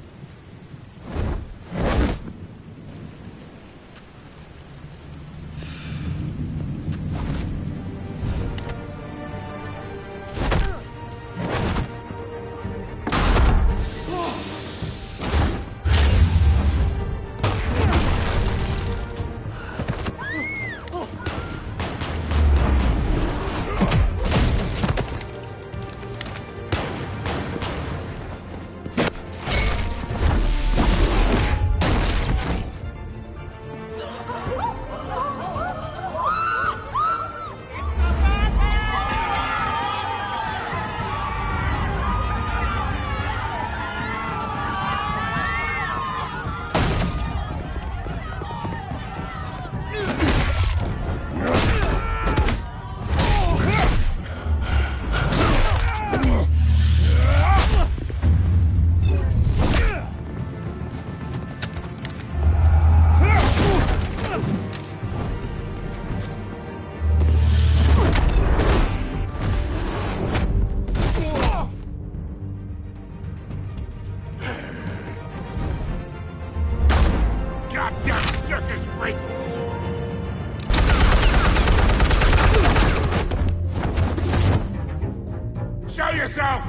Show yourself!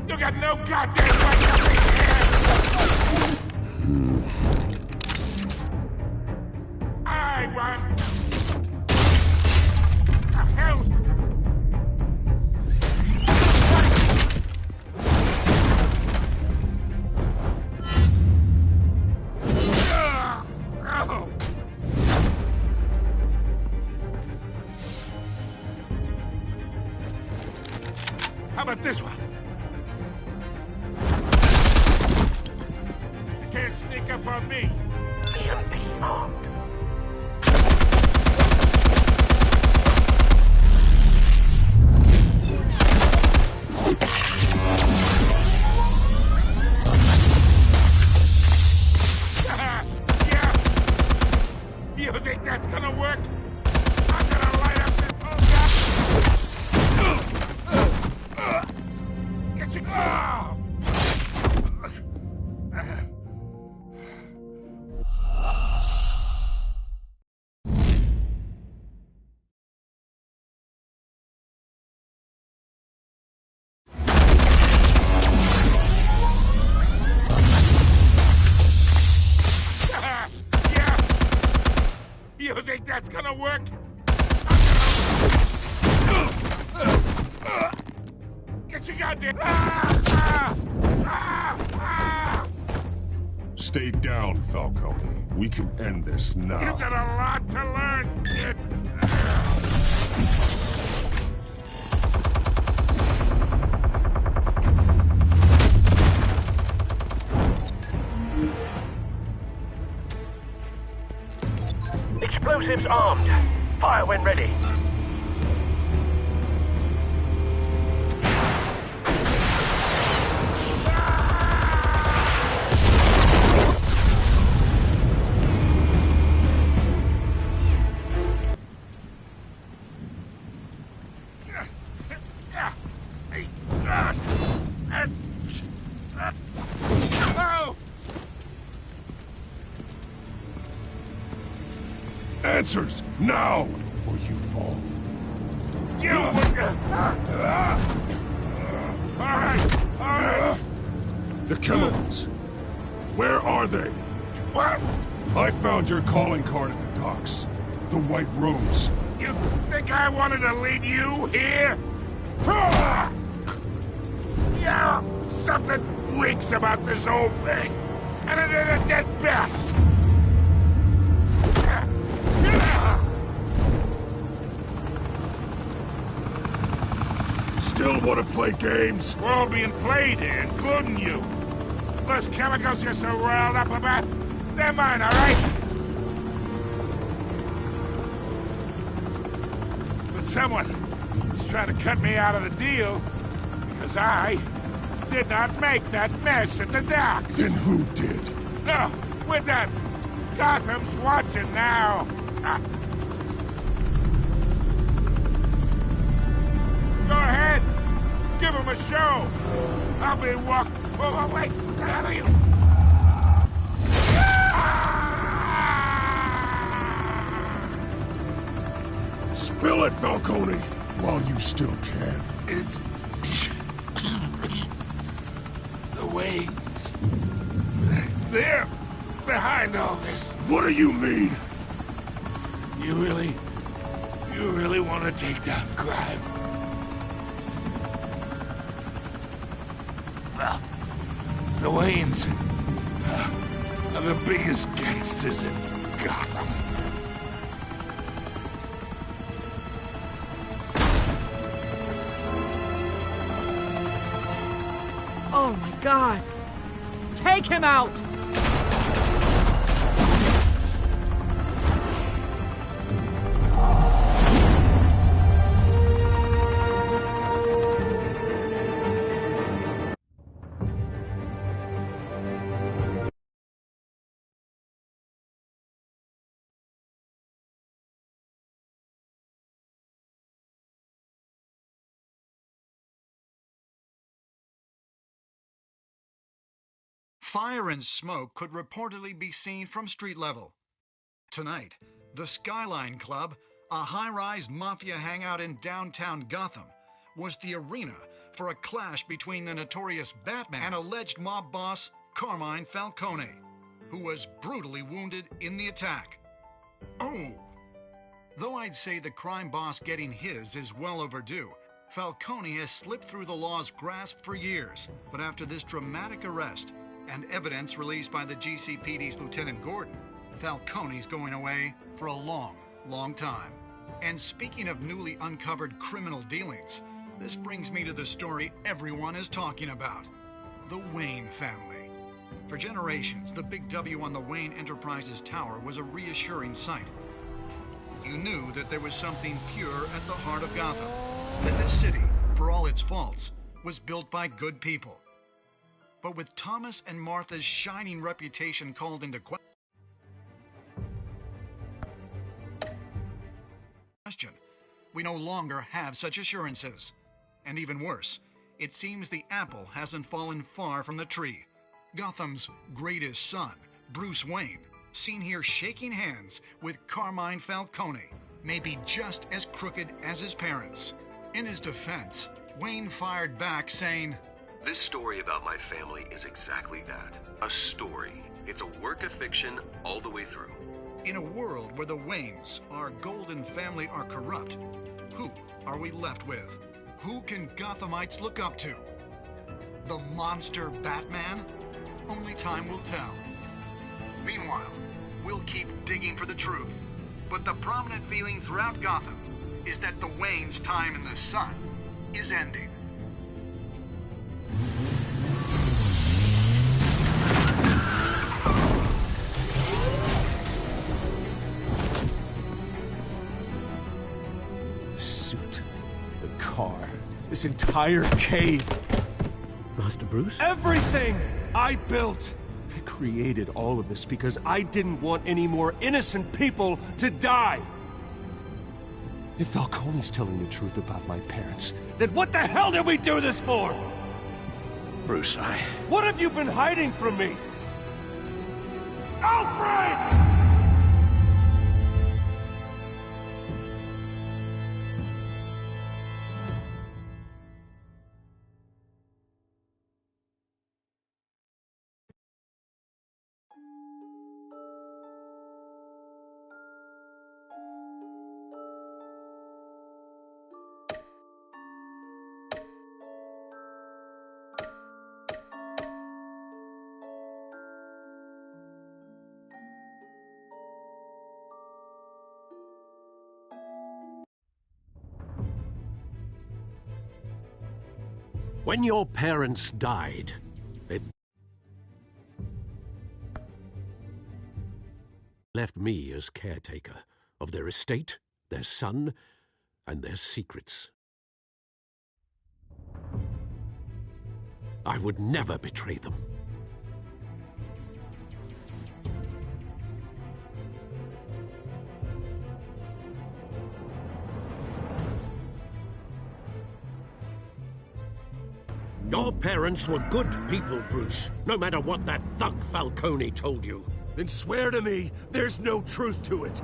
You got no goddamn right to be here! I want... The hell? How about this one? You can't sneak up on me. EMP armed. Yeah. You think that's gonna work? I'm gonna light up this whole Get you. Oh! Yeah. You think that's gonna work? Get your goddamn... Stay down, Falcone. We can end this now. You got a lot to learn, kid. Explosives armed. Fire when ready. Answers, now, or you fall. All right. The chemicals. Where are they? What? I found your calling card at the docks. The White Rose. You think I wanted to lead you here? Yeah, something reeks about this whole thing. And another dead bat! Still want to play games? We're all being played here, including you. Those chemicals you're so riled up about, they're mine, all right? But someone is trying to cut me out of the deal because I did not make that mess at the docks. Then who did? No, we're done. Gotham's watching now. Go ahead. Give him a show. I'll be Oh, wait. Where are you? Spill it, Falcone, while you still can. It's... the Waynes. They're behind all this. What do you mean? You really want to take down crime? Well, the Waynes are the biggest gangsters in Gotham. Oh my God! Take him out! Fire and smoke could reportedly be seen from street level. Tonight, the Skyline Club, a high-rise mafia hangout in downtown Gotham, was the arena for a clash between the notorious Batman and alleged mob boss Carmine Falcone, who was brutally wounded in the attack. Oh! Though I'd say the crime boss getting his is well overdue, Falcone has slipped through the law's grasp for years, but after this dramatic arrest, and evidence released by the GCPD's Lieutenant Gordon, Falcone's going away for a long, long time. And speaking of newly uncovered criminal dealings, this brings me to the story everyone is talking about: the Wayne family. For generations, the big W on the Wayne Enterprises tower was a reassuring sight. You knew that there was something pure at the heart of Gotham, that this city, for all its faults, was built by good people. But with Thomas and Martha's shining reputation called into question, we no longer have such assurances. And even worse, it seems the apple hasn't fallen far from the tree. Gotham's greatest son, Bruce Wayne, seen here shaking hands with Carmine Falcone, may be just as crooked as his parents. In his defense, Wayne fired back saying, "This story about my family is exactly that. A story. It's a work of fiction all the way through." In a world where the Waynes, our golden family, are corrupt, who are we left with? Who can Gothamites look up to? The monster Batman? Only time will tell. Meanwhile, we'll keep digging for the truth. But the prominent feeling throughout Gotham is that the Waynes' time in the sun is ending. The suit, the car, this entire cave. Master Bruce? Everything I built! I created all of this because I didn't want any more innocent people to die! If Falcone's telling the truth about my parents, then what the hell did we do this for? Bruce, What have you been hiding from me? Alfred! When your parents died, they left me as caretaker of their estate, their son, and their secrets. I would never betray them. Your parents were good people, Bruce, no matter what that thug Falcone told you. Then swear to me there's no truth to it.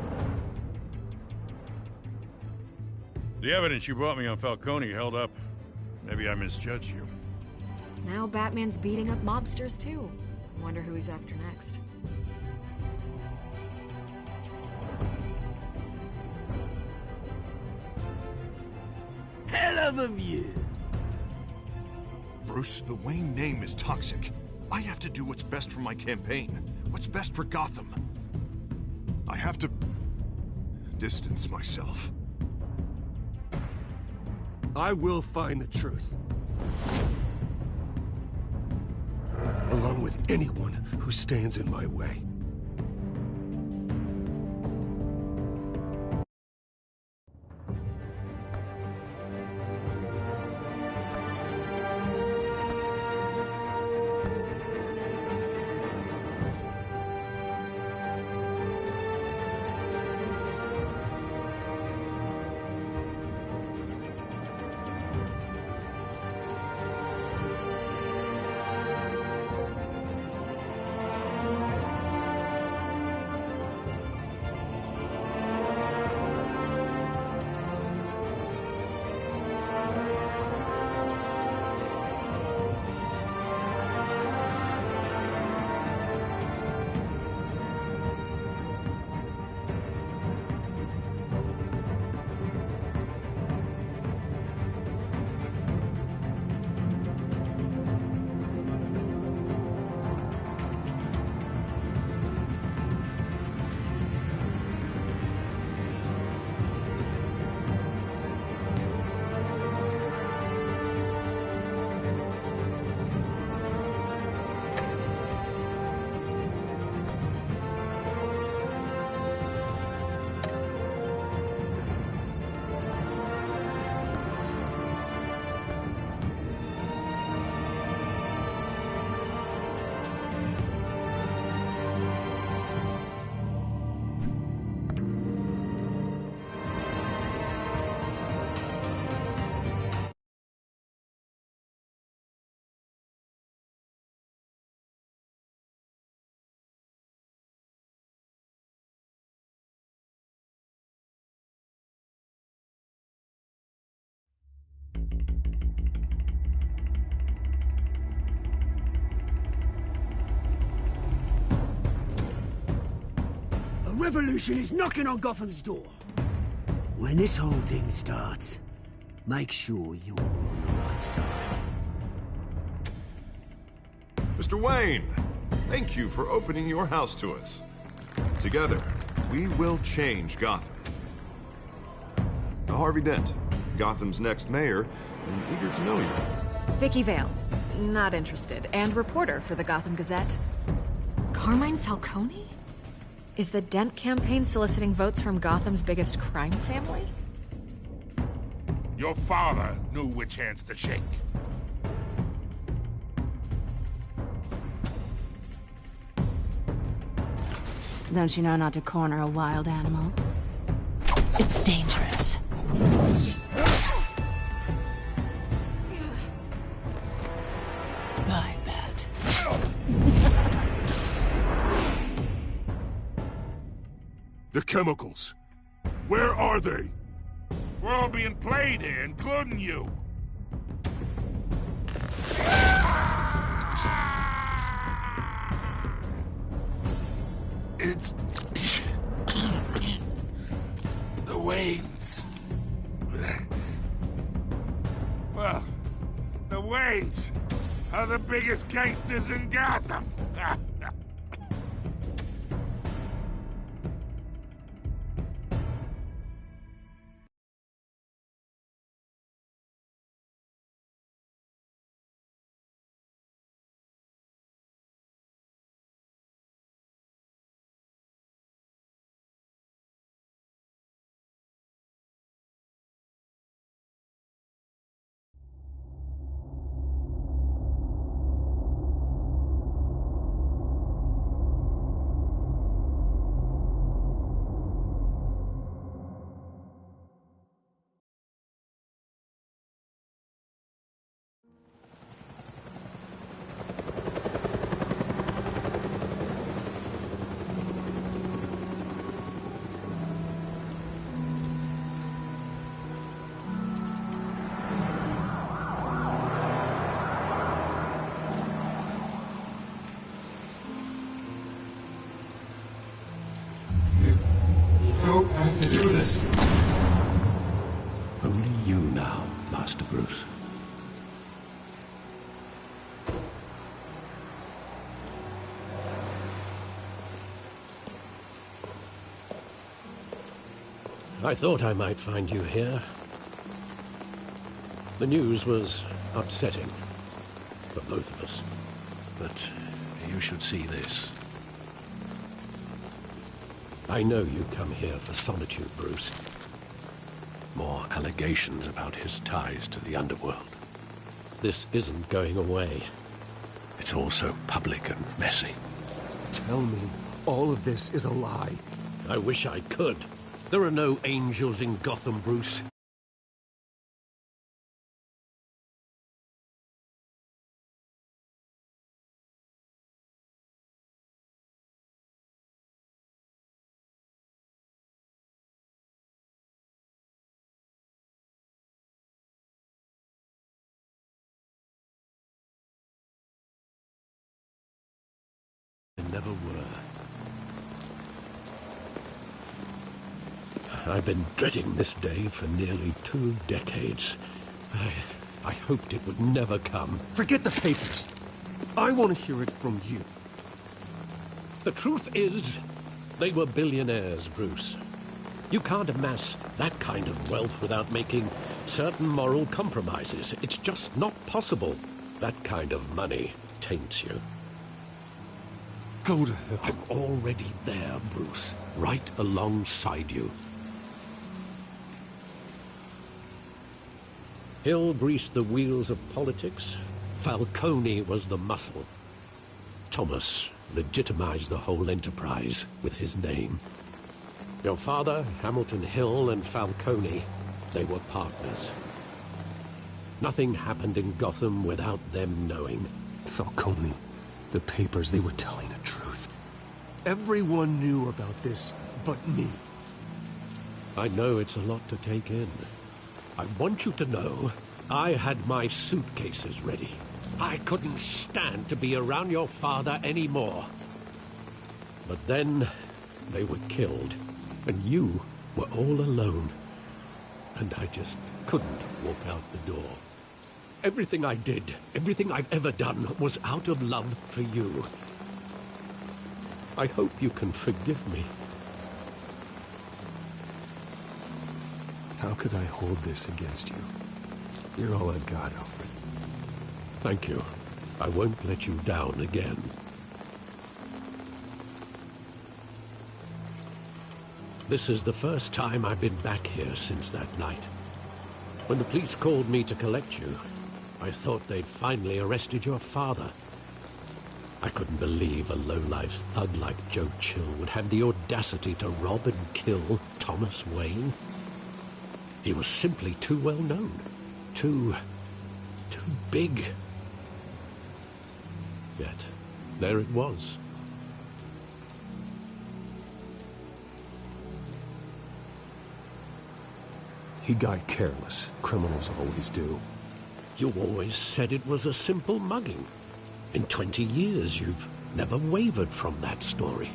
The evidence you brought me on Falcone held up. Maybe I misjudged you. Now Batman's beating up mobsters, too. Wonder who he's after next. Hell of a view. Bruce, the Wayne name is toxic. I have to do what's best for my campaign. What's best for Gotham. I have to distance myself. I will find the truth. Along with anyone who stands in my way. Revolution is knocking on Gotham's door. When this whole thing starts, make sure you're on the right side. Mr. Wayne, thank you for opening your house to us. Together, we will change Gotham. Harvey Dent, Gotham's next mayor, and eager to know you. Vicky Vale, not interested, and reporter for the Gotham Gazette. Carmine Falcone? Is the Dent campaign soliciting votes from Gotham's biggest crime family? Your father knew which hands to shake. Don't you know not to corner a wild animal? It's dangerous. I bet. The chemicals. Where are they? We're all being played here, including you. It's... the Waynes. Well, the Waynes are the biggest gangsters in Gotham. have to do this. Only you now, Master Bruce. I thought I might find you here. The news was upsetting for both of us. But you should see this. I know you come here for solitude, Bruce. More allegations about his ties to the underworld. This isn't going away. It's all so public and messy. Tell me, all of this is a lie. I wish I could. There are no angels in Gotham, Bruce. Never were. I've been dreading this day for nearly 2 decades. I hoped it would never come. Forget the papers. I want to hear it from you. The truth is, they were billionaires, Bruce. You can't amass that kind of wealth without making certain moral compromises. It's just not possible. That kind of money taints you. Go to hell. I'm already there, Bruce. Right alongside you. Hill greased the wheels of politics. Falcone was the muscle. Thomas legitimized the whole enterprise with his name. Your father, Hamilton Hill, and Falcone, they were partners. Nothing happened in Gotham without them knowing. Falcone, the papers, they were telling the truth. Everyone knew about this but me. I know it's a lot to take in. I want you to know I had my suitcases ready. I couldn't stand to be around your father anymore. But then they were killed, and you were all alone. And I just couldn't walk out the door. Everything I did, everything I've ever done, was out of love for you. I hope you can forgive me. How could I hold this against you? You're all I've got, Alfred. Thank you. I won't let you down again. This is the first time I've been back here since that night. When the police called me to collect you, I thought they'd finally arrested your father. I couldn't believe a low-life thug like Joe Chill would have the audacity to rob and kill Thomas Wayne. He was simply too well known. Too big. Yet, there it was. He got careless. Criminals always do. You always said it was a simple mugging. In 20 years, you've never wavered from that story.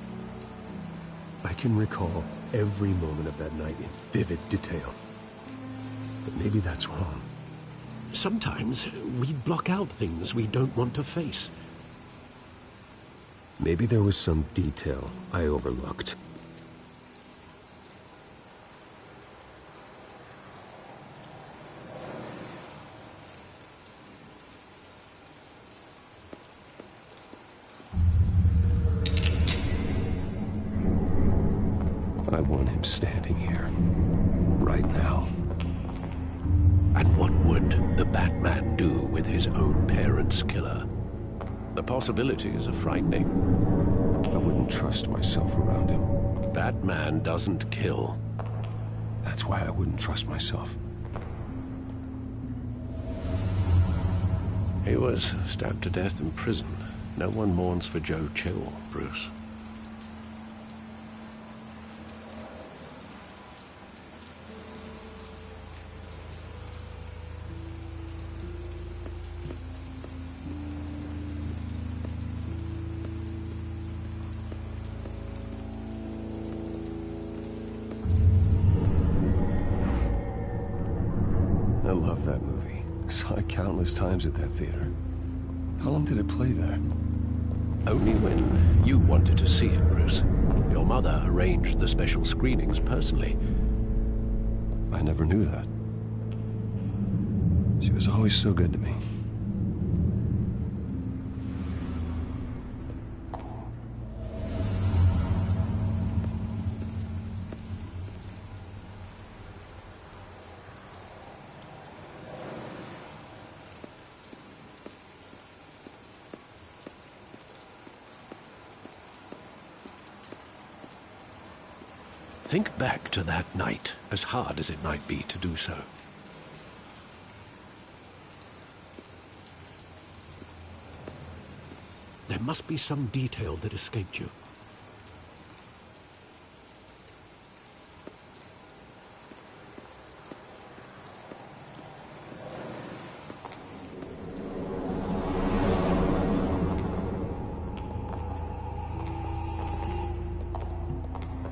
I can recall every moment of that night in vivid detail. But maybe that's wrong. Sometimes we block out things we don't want to face. Maybe there was some detail I overlooked. I want him standing here, right now. And what would the Batman do with his own parents' killer? The possibilities are frightening. I wouldn't trust myself around him. Batman doesn't kill. That's why I wouldn't trust myself. He was stabbed to death in prison. No one mourns for Joe Chill, Bruce. love that movie. Saw it countless times at that theater. How long did it play there? Only when you wanted to see it, Bruce. Your mother arranged the special screenings personally. I never knew that. She was always so good to me. Think back to that night, as hard as it might be to do so. There must be some detail that escaped you.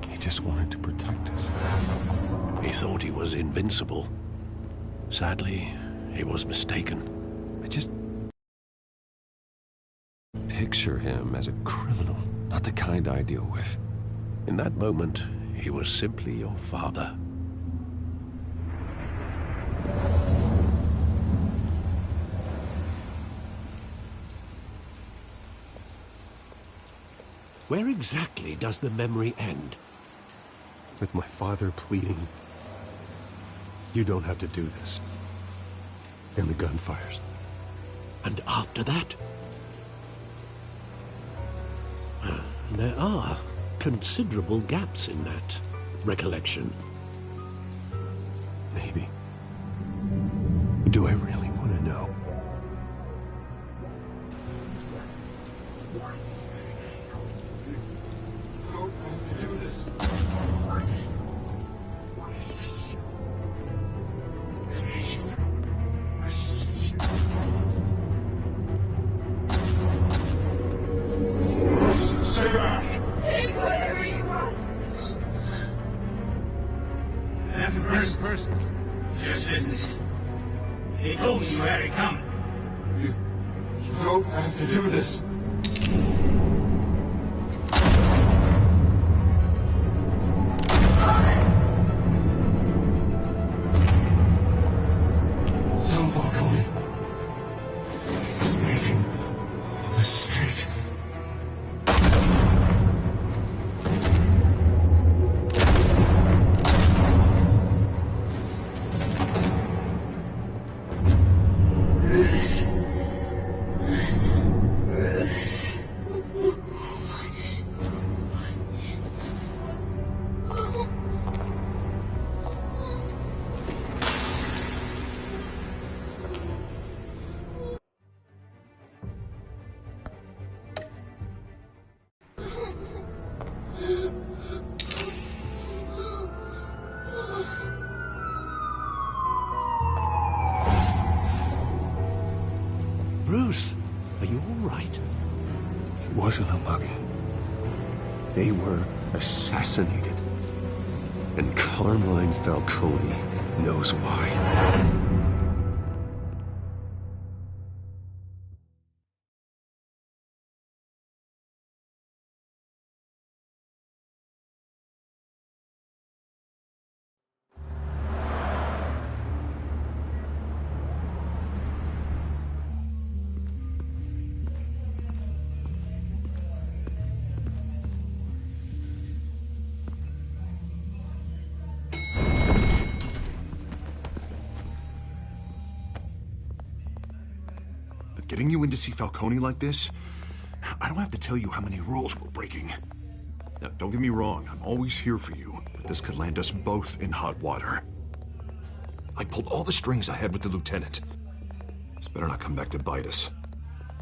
He just wanted to protect us. He thought he was invincible. Sadly, he was mistaken. I just picture him as a criminal, not the kind I deal with. In that moment, he was simply your father. Where exactly does the memory end? With my father pleading, "You don't have to do this." And the gun fires. And after that? There are considerable gaps in that recollection. Maybe. Do I really want to know? Bruce, are you all right? It wasn't a mugging. They were assassinated. And Carmine Falcone knows why. Getting you in to see Falcone like this, I don't have to tell you how many rules we're breaking. Now, don't get me wrong, I'm always here for you, but this could land us both in hot water. I pulled all the strings I had with the lieutenant. This better not come back to bite us.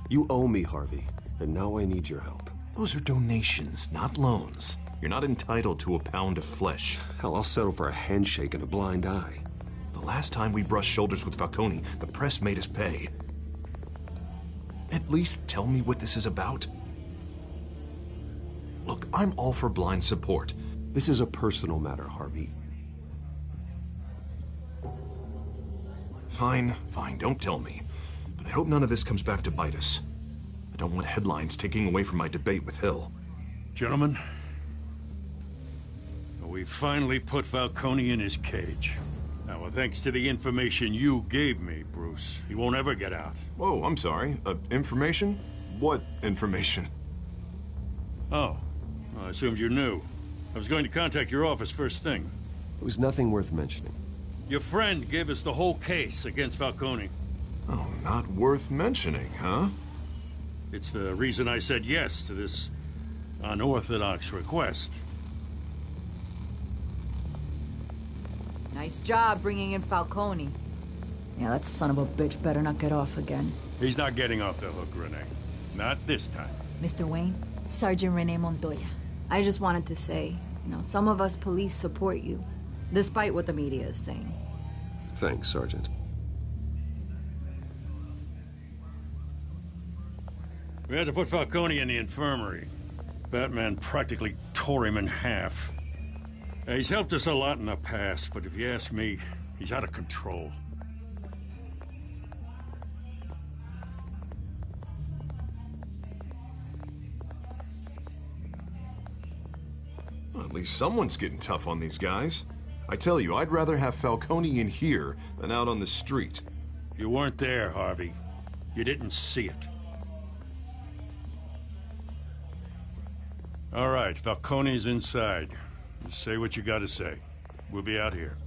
You owe me, Harvey, and now I need your help. Those are donations, not loans. You're not entitled to a pound of flesh. Hell, I'll settle for a handshake and a blind eye. The last time we brushed shoulders with Falcone, the press made us pay. At least tell me what this is about. Look, I'm all for blind support. This is a personal matter, Harvey. Fine, fine, don't tell me. But I hope none of this comes back to bite us. I don't want headlines taking away from my debate with Hill. Gentlemen, we finally put Falcone in his cage. Now, thanks to the information you gave me, Bruce, he won't ever get out. Whoa, I'm sorry. Information? What information? Oh, well, I assumed you knew. I was going to contact your office first thing. It was nothing worth mentioning. Your friend gave us the whole case against Falcone. Oh, not worth mentioning, huh? It's the reason I said yes to this unorthodox request. Nice job bringing in Falcone. Yeah, that son of a bitch better not get off again. He's not getting off the hook, Renee. Not this time. Mr. Wayne, Sergeant Renee Montoya. I just wanted to say, some of us police support you, despite what the media is saying. Thanks, Sergeant. We had to put Falcone in the infirmary. Batman practically tore him in half. He's helped us a lot in the past, but if you ask me, he's out of control. Well, at least someone's getting tough on these guys. I tell you, I'd rather have Falcone in here than out on the street. You weren't there, Harvey. You didn't see it. All right, Falcone's inside. Just say what you gotta say. We'll be out here.